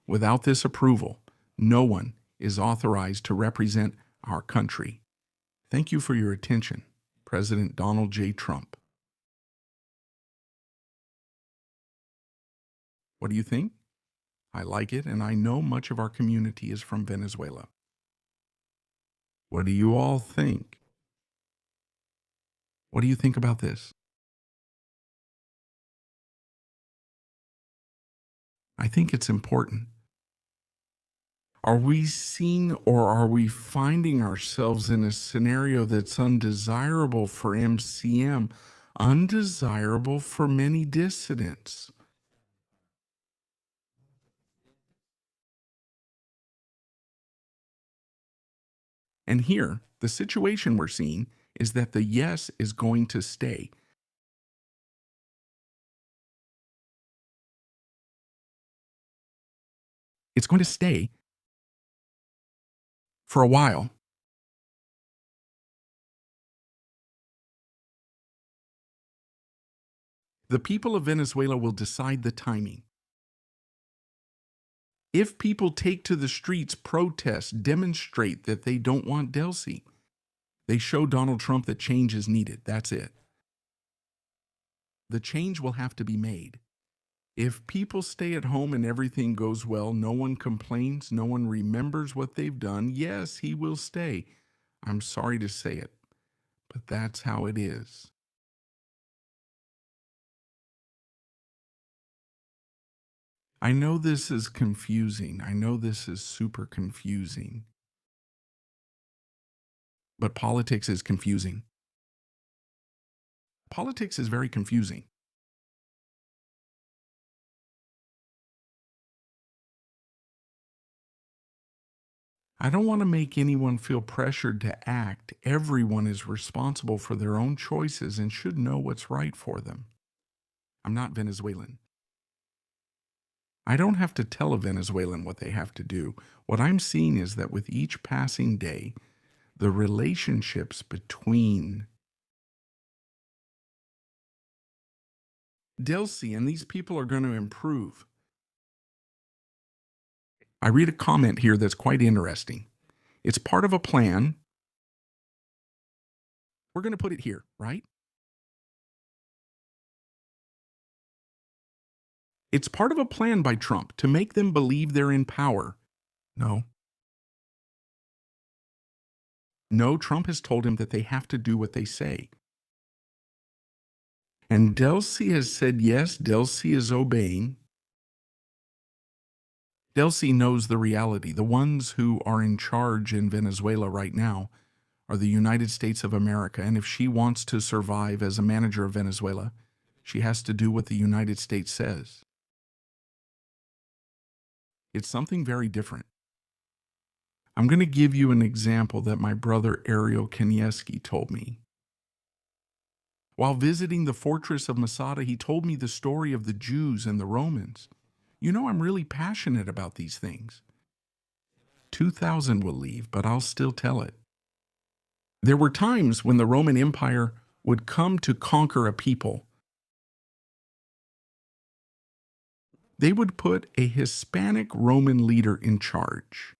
Without this approval, no one is authorized to represent our country. Thank you for your attention, President Donald J. Trump. What do you think? I like it, and I know much of our community is from Venezuela. What do you all think? What do you think about this? I think it's important. Are we seeing or are we finding ourselves in a scenario that's undesirable for MCM, undesirable for many dissidents? And here, the situation we're seeing is that the yes is going to stay. It's going to stay for a while. The people of Venezuela will decide the timing. If people take to the streets, protest, demonstrate that they don't want Delcy, they show Donald Trump that change is needed. That's it. The change will have to be made. If people stay at home and everything goes well, no one complains, no one remembers what they've done, yes, he will stay. I'm sorry to say it, but that's how it is. I know this is confusing. I know this is super confusing. But politics is confusing. Politics is very confusing. I don't want to make anyone feel pressured to act. Everyone is responsible for their own choices and should know what's right for them. I'm not Venezuelan. I don't have to tell a Venezuelan what they have to do. What I'm seeing is that with each passing day, the relationships between Delcy and these people are going to improve. I read a comment here that's quite interesting. It's part of a plan. We're going to put it here, right? It's part of a plan by Trump to make them believe they're in power. No. No, Trump has told him that they have to do what they say. And Delcy has said yes, Delcy is obeying. Delcy knows the reality. The ones who are in charge in Venezuela right now are the United States of America. And if she wants to survive as a manager of Venezuela, she has to do what the United States says. It's something very different. I'm going to give you an example that my brother Ariel Kanieski told me. While visiting the fortress of Masada, he told me the story of the Jews and the Romans. You know, I'm really passionate about these things. 2,000 will leave, but I'll still tell it. There were times when the Roman Empire would come to conquer a people. They would put a Hispanic Roman leader in charge.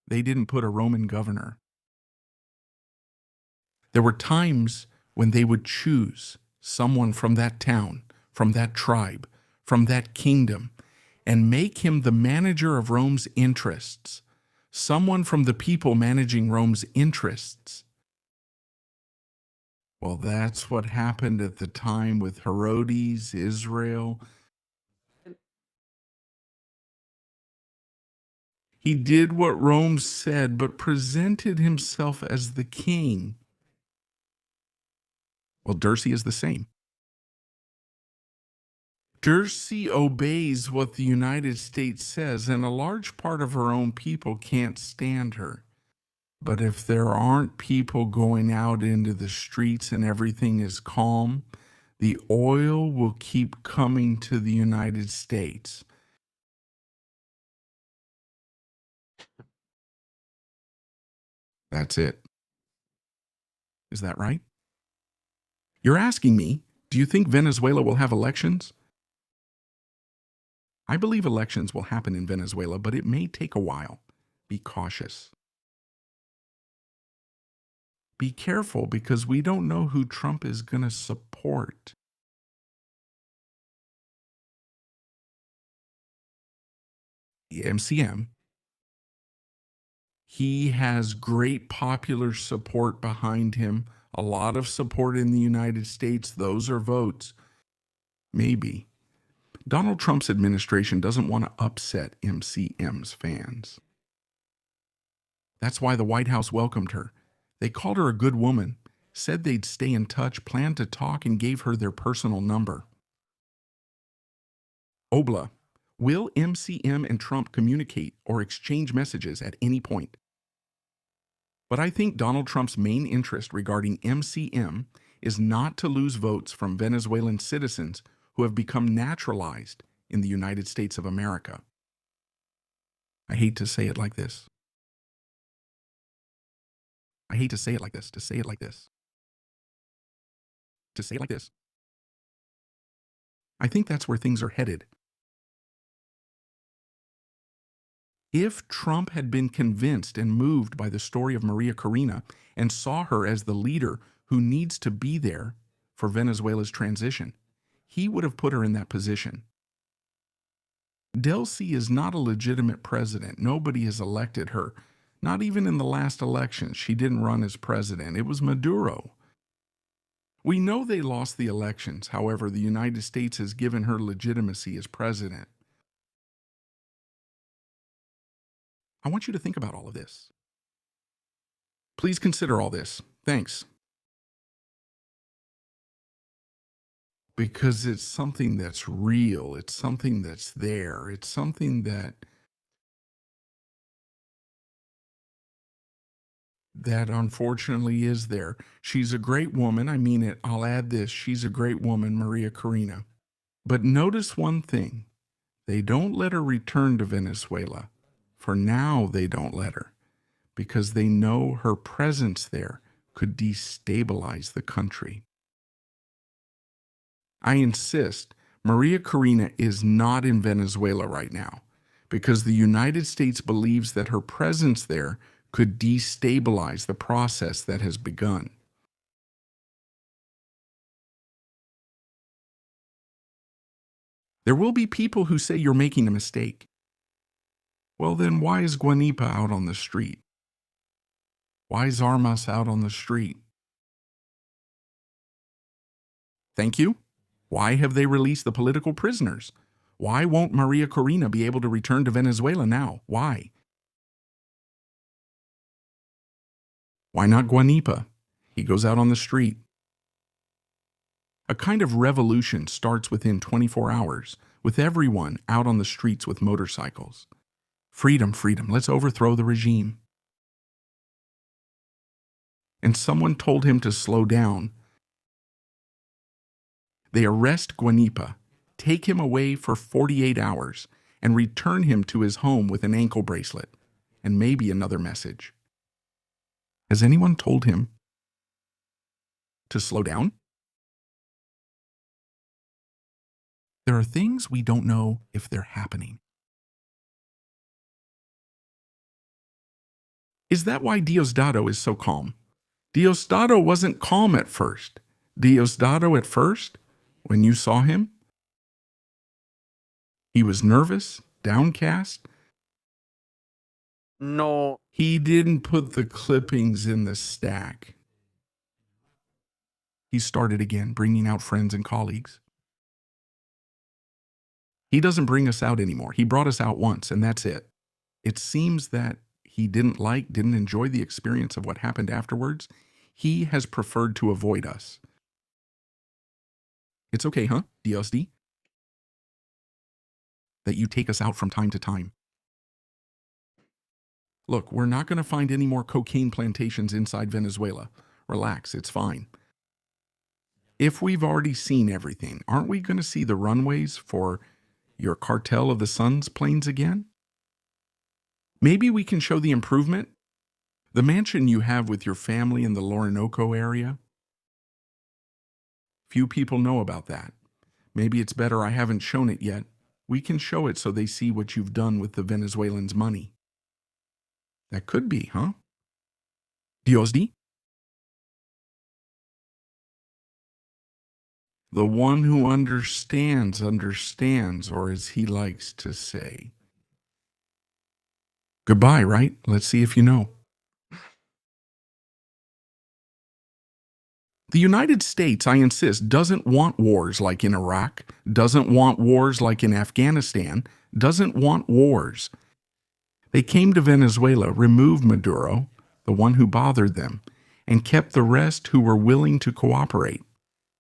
They didn't put a Roman governor. There were times when they would choose someone from that town, from that tribe, from that kingdom, and make him the manager of Rome's interests, someone from the people managing Rome's interests. Well, that's what happened at the time with Herodes, Israel. He did what Rome said, but presented himself as the king. Well, Delcy is the same. Delcy obeys what the United States says, and a large part of her own people can't stand her. But if there aren't people going out into the streets and everything is calm, the oil will keep coming to the United States. That's it. Is that right? You're asking me, do you think Venezuela will have elections? I believe elections will happen in Venezuela, but it may take a while. Be cautious. Be careful, because we don't know who Trump is going to support. The MCM. He has great popular support behind him, a lot of support in the United States. Those are votes. Maybe. Donald Trump's administration doesn't want to upset MCM's fans. That's why the White House welcomed her. They called her a good woman, said they'd stay in touch, planned to talk, and gave her their personal number. Obla, will MCM and Trump communicate or exchange messages at any point? But I think Donald Trump's main interest regarding MCM is not to lose votes from Venezuelan citizens who have become naturalized in the United States of America. I hate to say it like this. I hate to say it like this, to say it like this. To say it like this. I think that's where things are headed. If Trump had been convinced and moved by the story of Maria Corina and saw her as the leader who needs to be there for Venezuela's transition, he would have put her in that position. Delcy is not a legitimate president. Nobody has elected her. Not even in the last election. She didn't run as president. It was Maduro. We know they lost the elections. However, the United States has given her legitimacy as president. I want you to think about all of this. Please consider all this. Thanks. Because it's something that's real. It's something that's there. It's something that unfortunately is there. She's a great woman. I mean it. I'll add this. She's a great woman, Maria Corina. But notice one thing. They don't let her return to Venezuela. For now, they don't let her. because they know her presence there could destabilize the country. I insist, Maria Corina is not in Venezuela right now because the United States believes that her presence there could destabilize the process that has begun. There will be people who say you're making a mistake. Well, then why is Guanipa out on the street? Why is Armas out on the street? Thank you. Why have they released the political prisoners? Why won't Maria Corina be able to return to Venezuela now? Why? Why not Guanipa? He goes out on the street. A kind of revolution starts within 24 hours, with everyone out on the streets with motorcycles. Freedom, freedom, let's overthrow the regime. And someone told him to slow down. They arrest Guanipa, take him away for 48 hours, and return him to his home with an ankle bracelet, and maybe another message. Has anyone told him to slow down? There are things we don't know if they're happening. Is that why Diosdado is so calm? Diosdado wasn't calm at first. Diosdado at first, when you saw him, he was nervous, downcast.
No.
He didn't put the clippings in the stack. He started again, bringing out friends and colleagues. He doesn't bring us out anymore. He brought us out once, and that's it. It seems that he didn't enjoy the experience of what happened afterwards. He has preferred to avoid us. It's okay, huh, DSD? That you take us out from time to time. Look, we're not going to find any more cocaine plantations inside Venezuela. Relax, it's fine. If we've already seen everything, aren't we going to see the runways for your Cartel of the Suns planes again? Maybe we can show the improvement. The mansion you have with your family in the Orinoco area. Few people know about that. Maybe it's better I haven't shown it yet. We can show it so they see what you've done with the Venezuelans' money. That could be, huh? Diosdi? The one who understands, understands, or as he likes to say. Goodbye, right? Let's see if you know. The United States, I insist, doesn't want wars like in Iraq, doesn't want wars like in Afghanistan, doesn't want wars. They came to Venezuela, removed Maduro, the one who bothered them, and kept the rest who were willing to cooperate.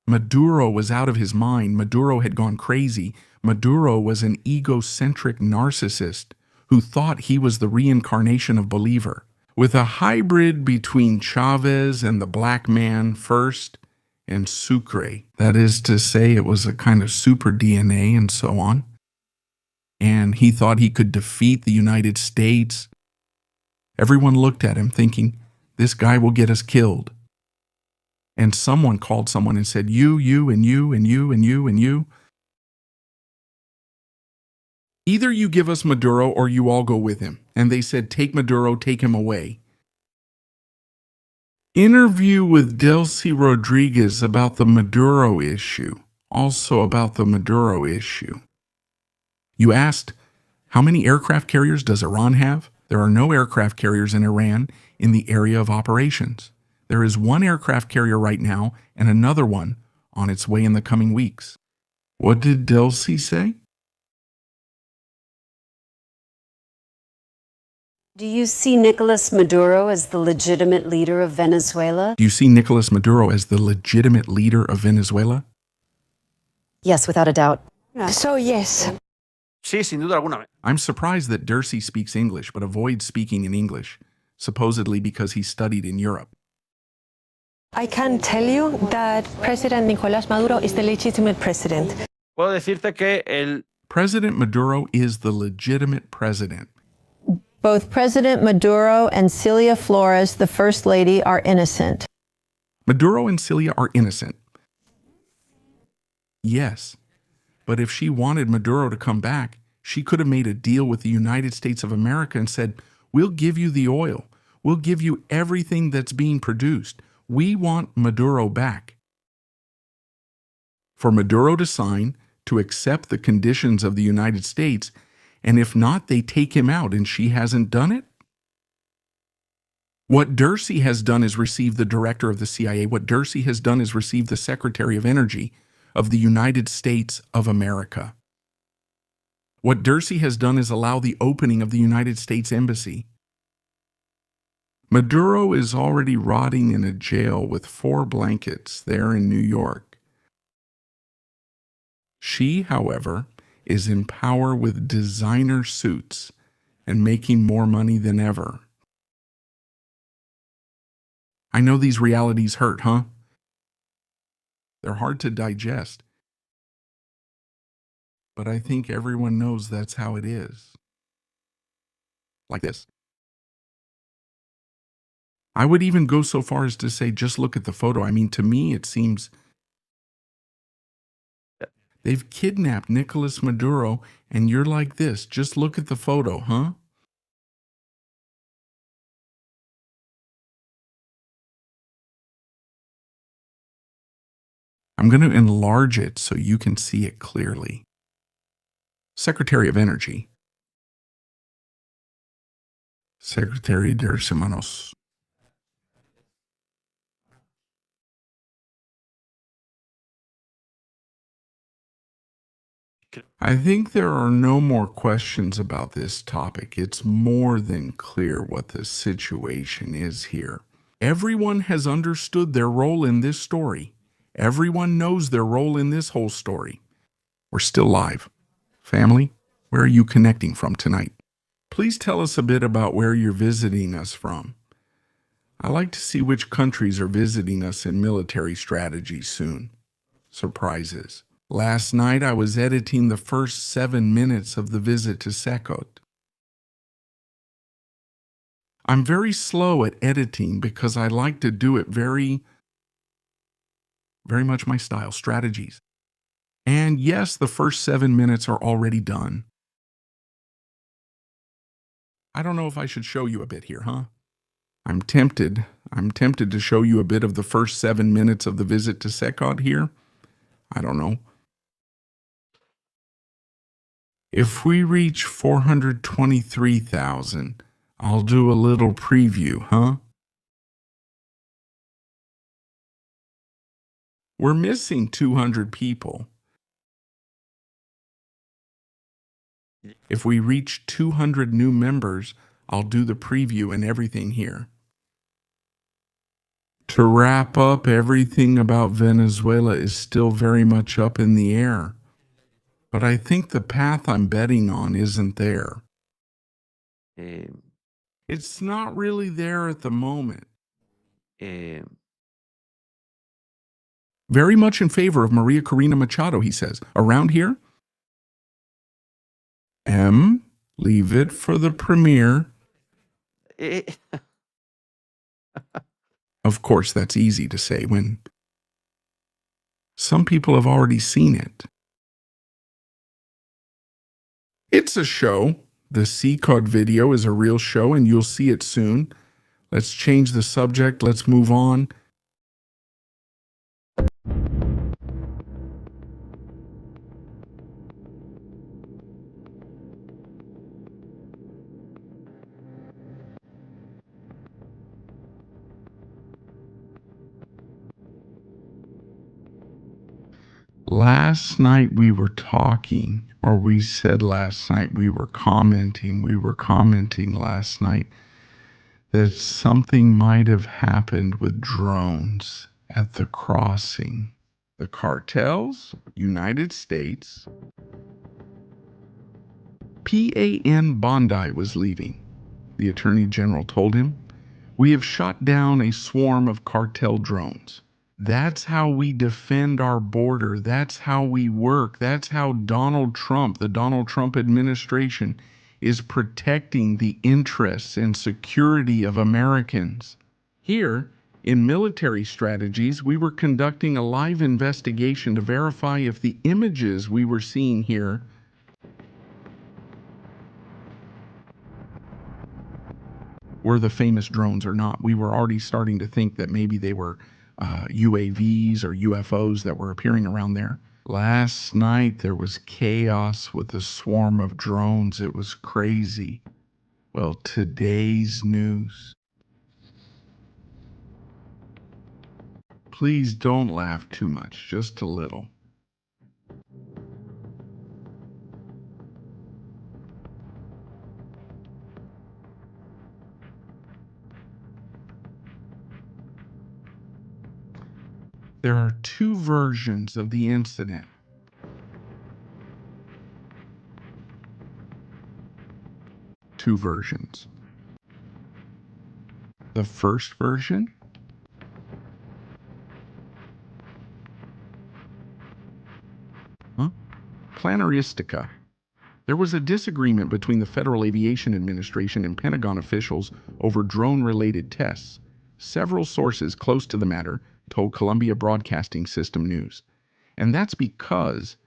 Maduro was out of his mind. Maduro had gone crazy. Maduro was an egocentric narcissist who thought he was the reincarnation of Bolivar. With a hybrid between Chavez and the black man first and Sucre. That is to say, it was a kind of super DNA and so on. And he thought he could defeat the United States. Everyone looked at him thinking, this guy will get us killed. And someone called someone and said, you, and you, and you, and you, and you. Either you give us Maduro or you all go with him. And they said, take Maduro, take him away. Interview with Delcy Rodriguez about the Maduro issue. Also about the Maduro issue. You asked, how many aircraft carriers does Iran have? There are no aircraft carriers in Iran in the area of operations. There is one aircraft carrier right now and another one on its way in the coming weeks. What did Delcy say?
Do you see Nicolas Maduro as the legitimate leader of Venezuela?
Do you see Nicolas Maduro as the legitimate leader of Venezuela?
Yes, without a doubt.
So, yes.
Sí, sin duda alguna.
I'm surprised that Delcy speaks English but avoids speaking in English, supposedly because he studied in Europe.
I can tell you that President Nicolás Maduro is the legitimate president.
Puedo decirte que el
President Maduro is the legitimate president.
Both President Maduro and Celia Flores, the First Lady, are innocent.
Maduro and Celia are innocent. Yes, but if she wanted Maduro to come back, she could have made a deal with the United States of America and said, we'll give you the oil. We'll give you everything that's being produced. We want Maduro back. For Maduro to sign, to accept the conditions of the United States, and if not, they take him out, and she hasn't done it? What Dursey has done is receive the director of the CIA. What Dursey has done is receive the Secretary of Energy of the United States of America. What Dursey has done is allow the opening of the United States Embassy. Maduro is already rotting in a jail with 4 blankets there in New York. She, however, is in power with designer suits and making more money than ever. I know these realities hurt, huh? They're hard to digest. But I think everyone knows that's how it is. Like this. I would even go so far as to say, just look at the photo. I mean, to me, it seems they've kidnapped Nicolas Maduro, and you're like this. Just look at the photo, huh? I'm going to enlarge it so you can see it clearly. Secretary of Energy. Secretary de Hermanos. I think there are no more questions about this topic. It's more than clear what the situation is here. Everyone has understood their role in this story. Everyone knows their role in this whole story. We're still live. Family, where are you connecting from tonight? Please tell us a bit about where you're visiting us from. I like to see which countries are visiting us in military strategy soon. Surprises. Last night I was editing the first 7 minutes of the visit to Sekot. I'm very slow at editing because I like to do it very much my style, strategies. And yes, the first 7 minutes are already done. I don't know if I should show you a bit here, huh? I'm tempted to show you a bit of the first 7 minutes of the visit to Sekot here. I don't know. If we reach 423,000, I'll do a little preview, huh? We're missing 200 people. If we reach 200 new members, I'll do the preview and everything here. To wrap up, everything about Venezuela is still very much up in the air. But I think the path I'm betting on isn't there. It's not really there at the moment. Very much in favor of Maria Corina Machado, he says. Around here? M, leave it for the premiere. Of course, that's easy to say when some people have already seen it. It's a show. The C-Code video is a real show, and you'll see it soon. Let's change the subject. Let's move on. Last night we were talking, or we said last night we were commenting last night that something might have happened with drones at the crossing. The cartels, United States, PAN Bondi was leaving. The Attorney General told him, "We have shot down a swarm of cartel drones. That's how we defend our border. That's how we work. That's how Donald Trump, the Donald Trump administration, is protecting the interests and security of Americans. Here, in military strategies, we were conducting a live investigation to verify if the images we were seeing here were the famous drones or not. We were already starting to think that maybe they were UAVs or UFOs that were appearing around there. Last night there was chaos with a swarm of drones. It was crazy. Well, today's news. Please don't laugh too much, just a little. There are two versions of the incident. Two versions. The first version? Planaristica. There was a disagreement between the Federal Aviation Administration and Pentagon officials over drone-related tests. Several sources close to the matter told Columbia Broadcasting System News. And that's because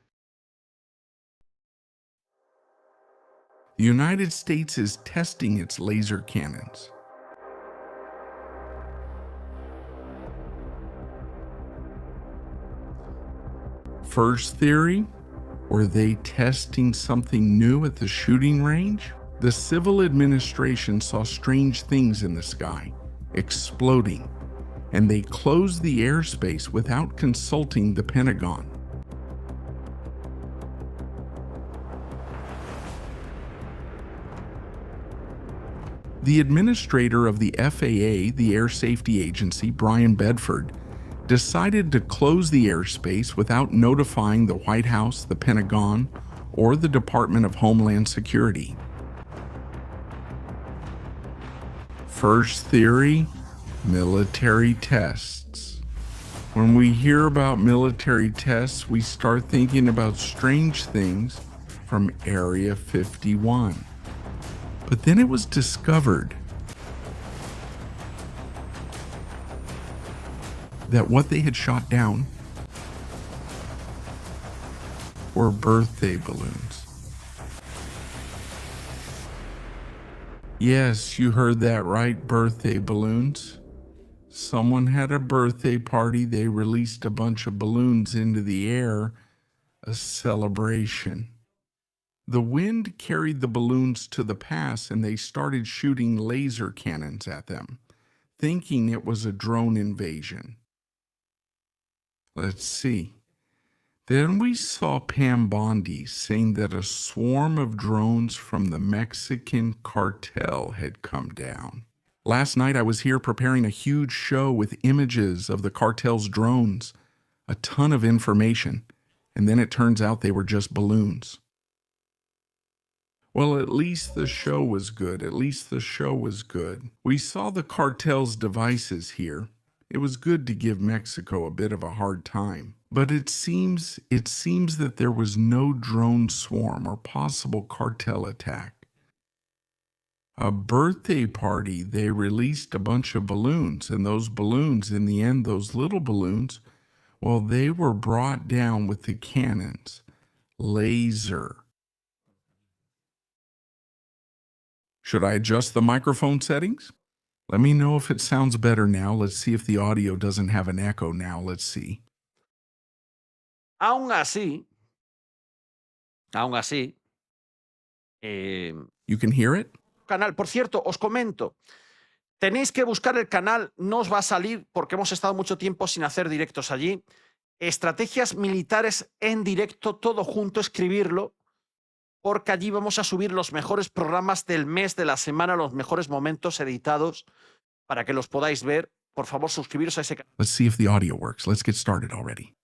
the United States is testing its laser cannons. First theory, were they testing something new at the shooting range? The civil administration saw strange things in the sky, exploding, and they closed the airspace without consulting the Pentagon. The administrator of the FAA, the Air Safety Agency, Brian Bedford, decided to close the airspace without notifying the White House, the Pentagon, or the Department of Homeland Security. First theory, military tests. When we hear about military tests, we start thinking about strange things from Area 51. But then it was discovered that what they had shot down were birthday balloons. Yes, you heard that right, birthday balloons. Someone had a birthday party, they released a bunch of balloons into the air, a celebration. The wind carried the balloons to the pass and they started shooting laser cannons at them, thinking it was a drone invasion. Let's see. Then we saw Pam Bondi saying that a swarm of drones from the Mexican cartel had come down. Last night I was here preparing a huge show with images of the cartel's drones, a ton of information, and then it turns out they were just balloons. Well, at least the show was good. At least the show was good. We saw the cartel's devices here. It was good to give Mexico a bit of a hard time. But it seems that there was no drone swarm or possible cartel attack. A birthday party, they released a bunch of balloons, and those balloons, in the end, those little balloons, well, they were brought down with the cannons. Laser. Should I adjust the microphone settings? Let me know if it sounds better now. Let's see if the audio doesn't have an echo now. Let's see.
Aún así,
You can hear it?
canal, por cierto, os comento, tenéis que buscar el canal, no os va a salir porque hemos estado mucho tiempo sin hacer directos allí. Estrategias militares en directo, todo junto, escribirlo, porque allí vamos a subir los mejores programas del mes, de la semana, los mejores momentos editados para que los podáis ver. Por favor, suscribiros a ese canal.
Let's see if the audio works. Let's get started already.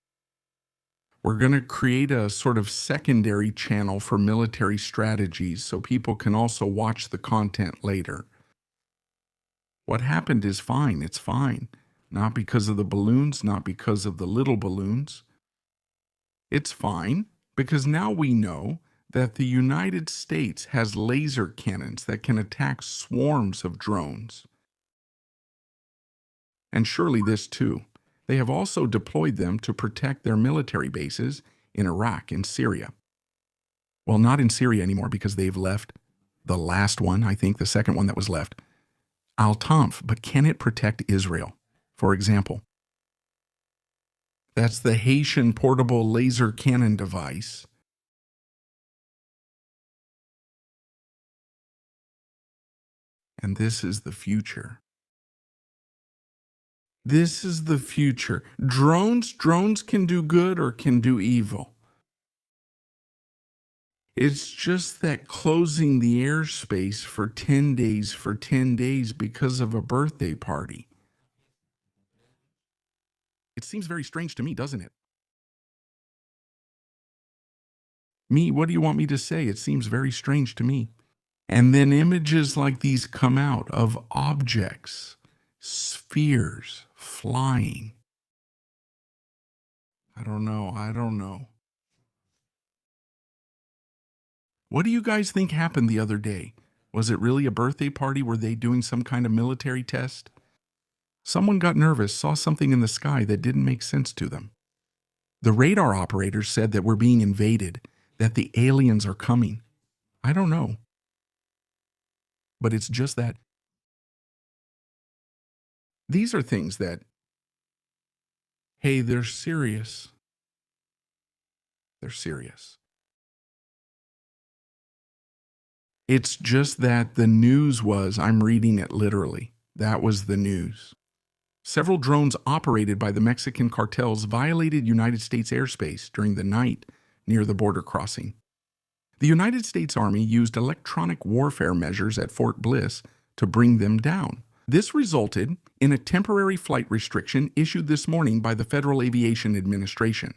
We're going to create a sort of secondary channel for military strategies so people can also watch the content later. What happened is fine. It's fine. Not because of the balloons, not because of the little balloons. It's fine because now we know that the United States has laser cannons that can attack swarms of drones. And surely this too. They have also deployed them to protect their military bases in Iraq and Syria. Well, not in Syria anymore because they've left the last one, I think, the second one that was left, Al-Tanf, but can it protect Israel? For example, that's the Haitian portable laser cannon device. And this is the future. This is the future. Drones can do good or can do evil. It's just that closing the airspace for 10 days because of a birthday party. It seems very strange to me, doesn't it? Me, what do you want me to say? It seems very strange to me. And then images like these come out of objects, spheres, flying. I don't know. What do you guys think happened the other day? Was it really a birthday party? Were they doing some kind of military test? Someone got nervous, saw something in the sky that didn't make sense to them. The radar operators said that we're being invaded, that the aliens are coming. I don't know. But it's just that these are things that, hey, they're serious. They're serious. It's just that the news was, I'm reading it literally, that was the news. Several drones operated by the Mexican cartels violated United States airspace during the night near the border crossing. The United States Army used electronic warfare measures at Fort Bliss to bring them down. This resulted in a temporary flight restriction issued this morning by the Federal Aviation Administration.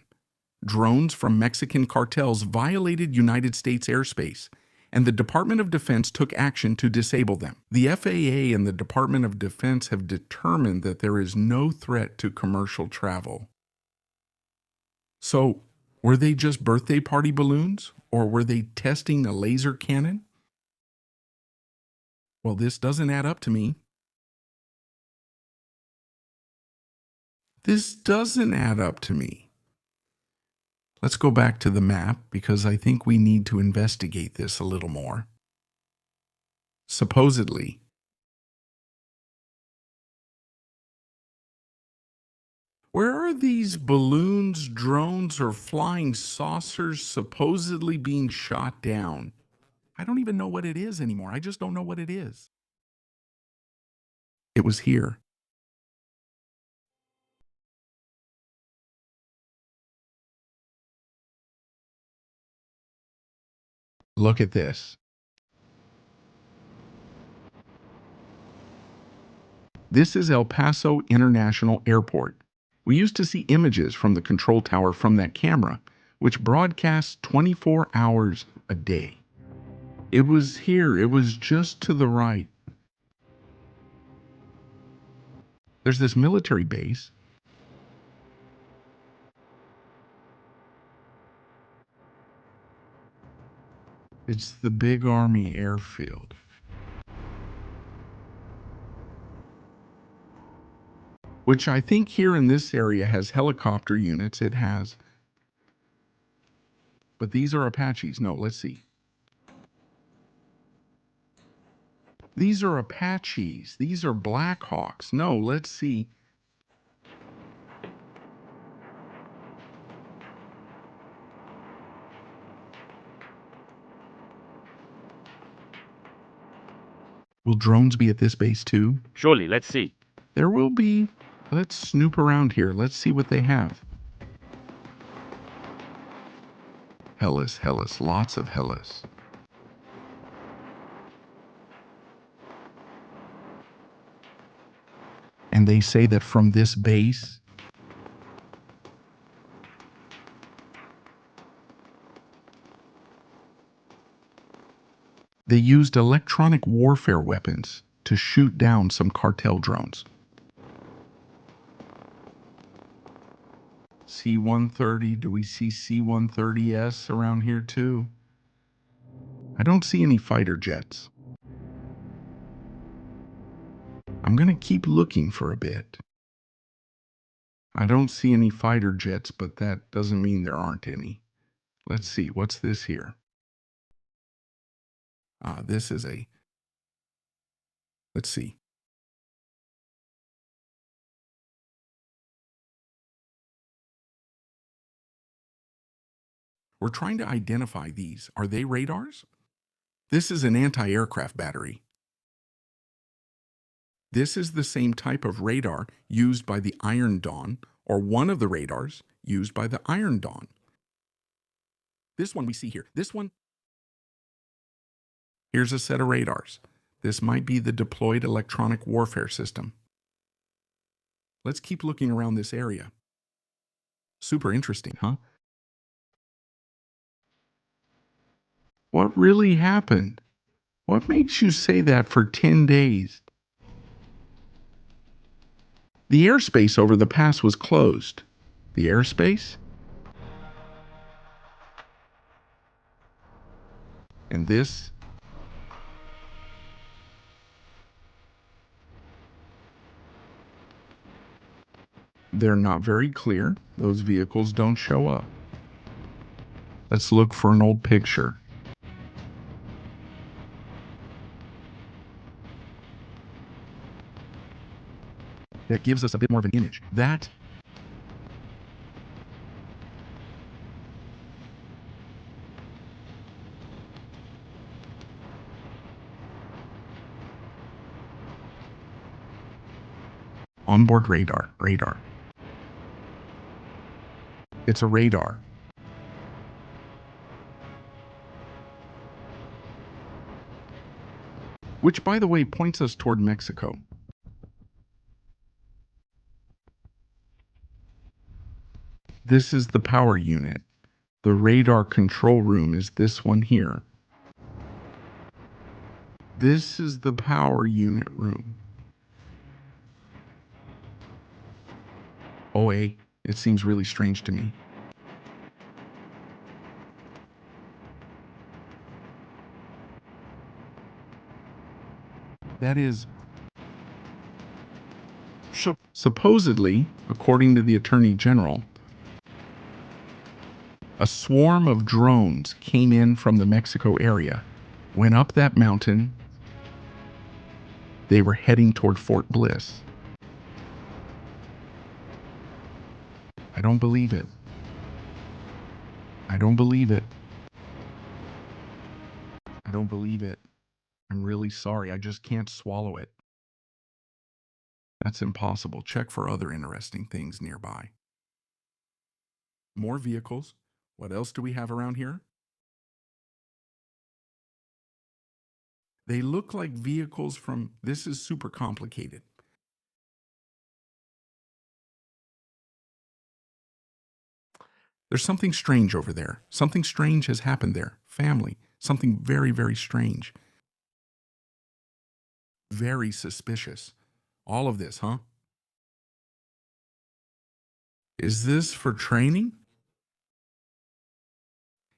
Drones from Mexican cartels violated United States airspace, and the Department of Defense took action to disable them. The FAA and the Department of Defense have determined that there is no threat to commercial travel. So, were they just birthday party balloons, or were they testing a laser cannon? Well, this doesn't add up to me. This doesn't add up to me. Let's go back to the map because I think we need to investigate this a little more. Supposedly, where are these balloons, drones, or flying saucers supposedly being shot down? I don't even know what it is anymore. I just don't know what it is. It was here. Look at this. This is El Paso International Airport. We used to see images from the control tower from that camera, which broadcasts 24 hours a day. It was here. It was just to the right. There's this military base. It's the big Army airfield. Which I think here in this area has helicopter units. It has. But these are Apaches. No, let's see. These are Apaches. These are Blackhawks. No, let's see. Will drones be at this base too?
Surely, let's see.
There will be. Let's snoop around here. Let's see what they have. Hellas, lots of Hellas. And they say that from this base, they used electronic warfare weapons to shoot down some cartel drones. C-130, do we see C-130S around here too? I don't see any fighter jets. I'm going to keep looking for a bit. I don't see any fighter jets, but that doesn't mean there aren't any. Let's see, what's this here? This is a... Let's see. We're trying to identify these. Are they radars? This is an anti-aircraft battery. This is the same type of radar used by the Iron Dawn, or one of the radars used by the Iron Dawn. This one we see here. This one. Here's a set of radars. This might be the deployed electronic warfare system. Let's keep looking around this area. Super interesting, huh? What really happened? What makes you say that for 10 days? The airspace over the pass was closed. The airspace? And this? They're not very clear. Those vehicles don't show up. Let's look for an old picture. That gives us a bit more of an image. That onboard radar. It's a radar. Which, by the way, points us toward Mexico. This is the power unit. The radar control room is this one here. This is the power unit room. OA, it seems really strange to me. That is, supposedly, according to the Attorney General, a swarm of drones came in from the Mexico area, went up that mountain. They were heading toward Fort Bliss. I don't believe it. I don't believe it. I don't believe it. I'm really sorry. I just can't swallow it. That's impossible. Check for other interesting things nearby. More vehicles. What else do we have around here? They look like vehicles from... This is super complicated. There's something strange over there. Something strange has happened there. Family. Something very, very strange. Very suspicious. All of this, huh? Is this for training?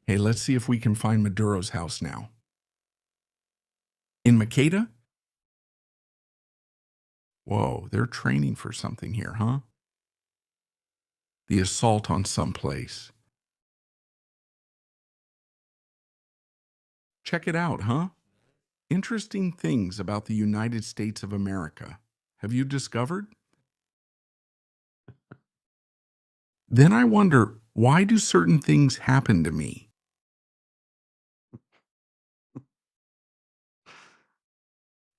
Hey, let's see if we can find Maduro's house now. In Makeda? Whoa, they're training for something here, huh? The assault on some place. Check it out, huh? Interesting things about the United States of America. Have you discovered? Then I wonder, why do certain things happen to me?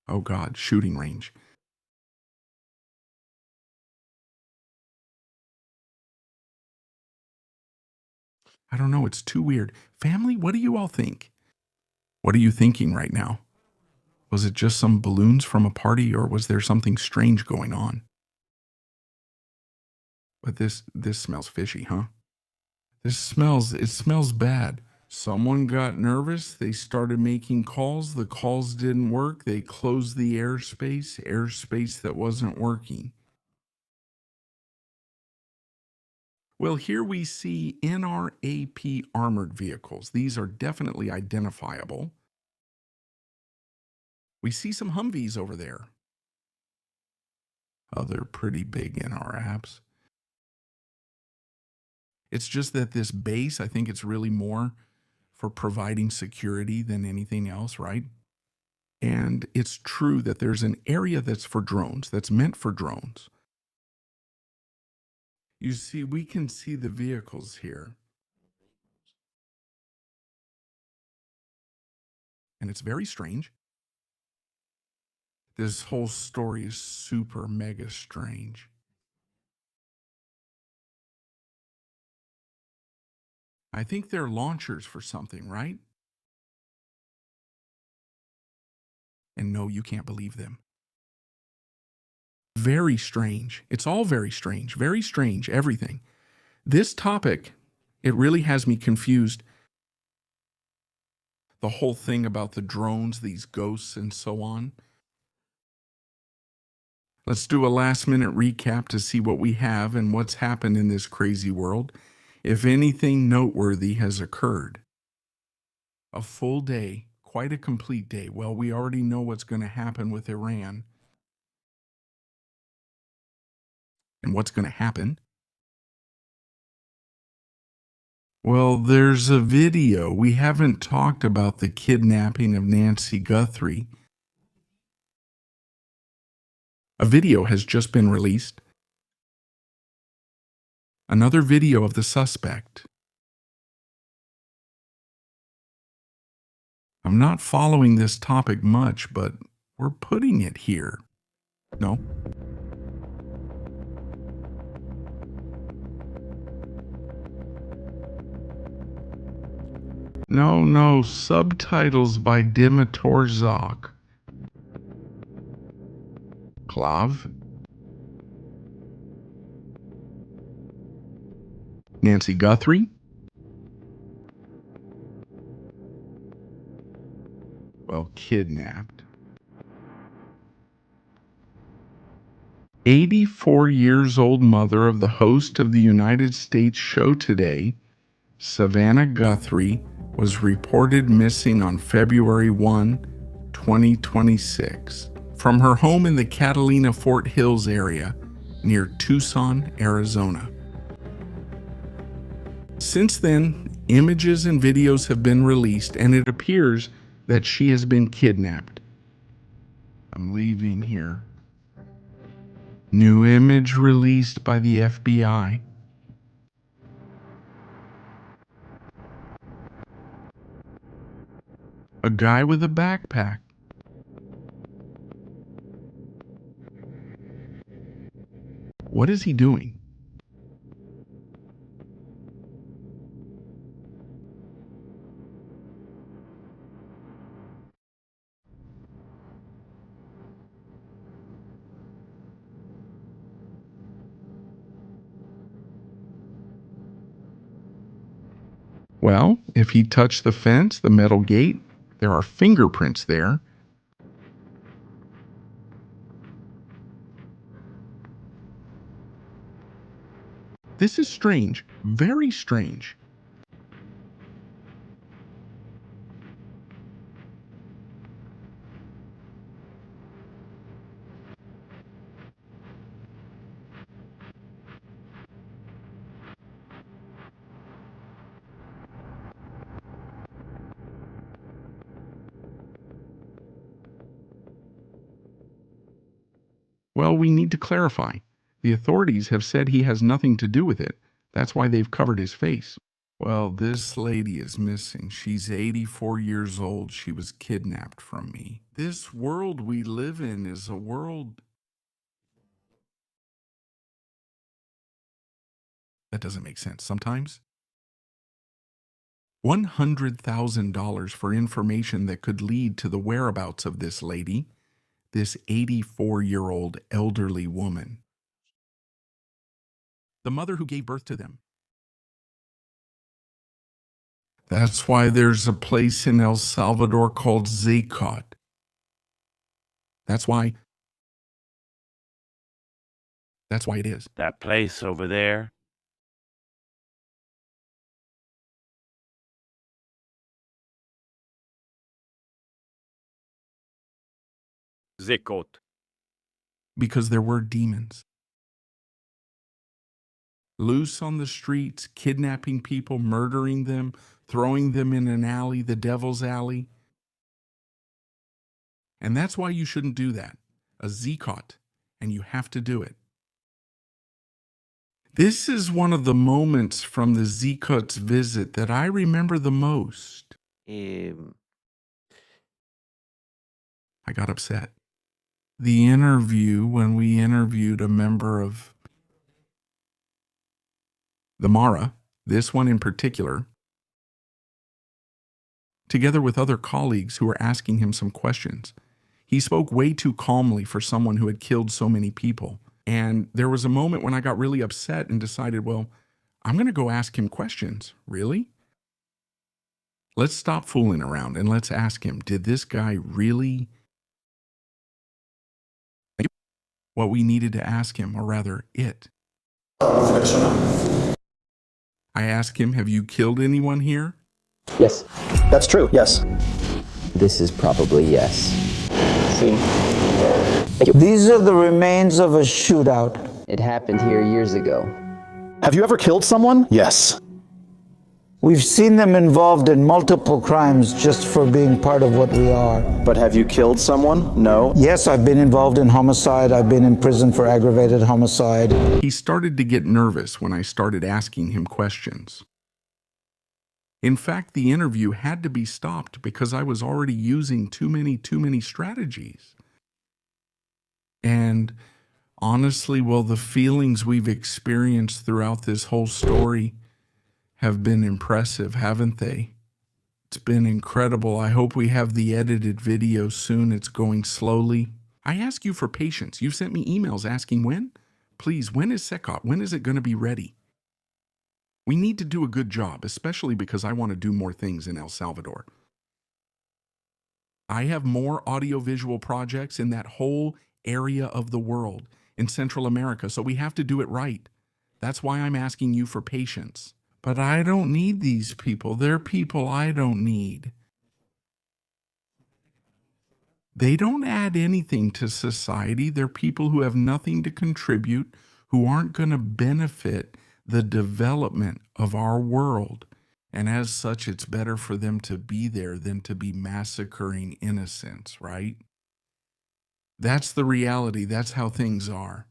Oh God, shooting range. I don't know, it's too weird. Family, what do you all think? What are you thinking right now? Was it just some balloons from a party, or was there something strange going on? But this smells fishy, huh? It smells bad. Someone got nervous. They started making calls. The calls didn't work. They closed the airspace that wasn't working. Well, here we see NRAP armored vehicles. These are definitely identifiable. We see some Humvees over there. Oh, they're pretty big in our apps. It's just that this base, I think it's really more for providing security than anything else, right? And it's true that there's an area that's for drones, that's meant for drones. You see, we can see the vehicles here. And it's very strange. This whole story is super mega strange. I think they're launchers for something, right? And no, you can't believe them. Very strange. It's all very strange, everything. This topic, it really has me confused. The whole thing about the drones, these ghosts, and so on. Let's do a last-minute recap to see what we have and what's happened in this crazy world, if anything noteworthy has occurred. A full day, quite a complete day. Well, we already know what's going to happen with Iran. And what's going to happen? Well, there's a video. We haven't talked about the kidnapping of Nancy Guthrie. A video has just been released. Another video of the suspect. I'm not following this topic much, but we're putting it here. No? No, subtitles by Dimitor Klav. Nancy Guthrie. Well, kidnapped. 84 years old mother of the host of the United States show today, Savannah Guthrie, was reported missing on February 1, 2026, from her home in the Catalina Fort Hills area near Tucson, Arizona. Since then, images and videos have been released, and it appears that she has been kidnapped. I'm leaving here. New image released by the FBI. A guy with a backpack. What is he doing? Well, if he touched the fence, the metal gate, there are fingerprints there. This is strange, very strange. Well, we need to clarify. The authorities have said he has nothing to do with it. That's why they've covered his face. Well, this lady is missing. She's 84 years old. She was kidnapped from me. This world we live in is a world that doesn't make sense sometimes. $100,000 for information that could lead to the whereabouts of this lady, this 84-year-old elderly woman. The mother who gave birth to them. That's why there's a place in El Salvador called Zaycot. That's why it is.
That place over there. Zekot.
Because there were demons. Loose on the streets, kidnapping people, murdering them, throwing them in an alley, the devil's alley. And that's why you shouldn't do that. A Zekot, and you have to do it. This is one of the moments from the Zekot's visit that I remember the most. I got upset. The interview, when we interviewed a member of the Mara, this one in particular, together with other colleagues who were asking him some questions. He spoke way too calmly for someone who had killed so many people. And there was a moment when I got really upset and decided, well, I'm going to go ask him questions. Really? Let's stop fooling around and let's ask him, did this guy really what we needed to ask him, or rather it? I asked him, have you killed anyone here?
Yes, that's true, yes.
This is probably yes.
See?
These are the remains of a shootout.
It happened here years ago.
Have you ever killed someone? Yes.
We've seen them involved in multiple crimes just for being part of what we are.
But have you killed someone? No.
Yes, I've been involved in homicide. I've been in prison for aggravated homicide.
He started to get nervous when I started asking him questions. In fact, the interview had to be stopped because I was already using too many strategies. And honestly, well, the feelings we've experienced throughout this whole story have been impressive, haven't they? It's been incredible. I hope we have the edited video soon. It's going slowly. I ask you for patience. You've sent me emails asking when? Please, when is Sekot? When is it going to be ready? We need to do a good job, especially because I want to do more things in El Salvador. I have more audiovisual projects in that whole area of the world, in Central America, so we have to do it right. That's why I'm asking you for patience. But I don't need these people. They're people I don't need. They don't add anything to society. They're people who have nothing to contribute, who aren't going to benefit the development of our world. And as such, it's better for them to be there than to be massacring innocents, right? That's the reality. That's how things are.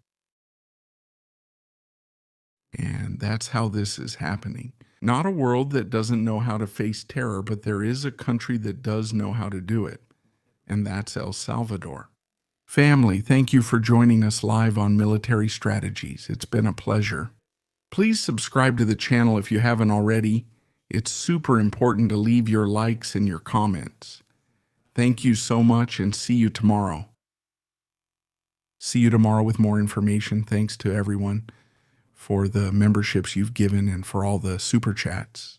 And that's how this is happening. Not a world that doesn't know how to face terror, but there is a country that does know how to do it. And that's El Salvador. Family, thank you for joining us live on Military Strategies. It's been a pleasure. Please subscribe to the channel if you haven't already. It's super important to leave your likes and your comments. Thank you so much and see you tomorrow. See you tomorrow with more information. Thanks to everyone for the memberships you've given and for all the super chats.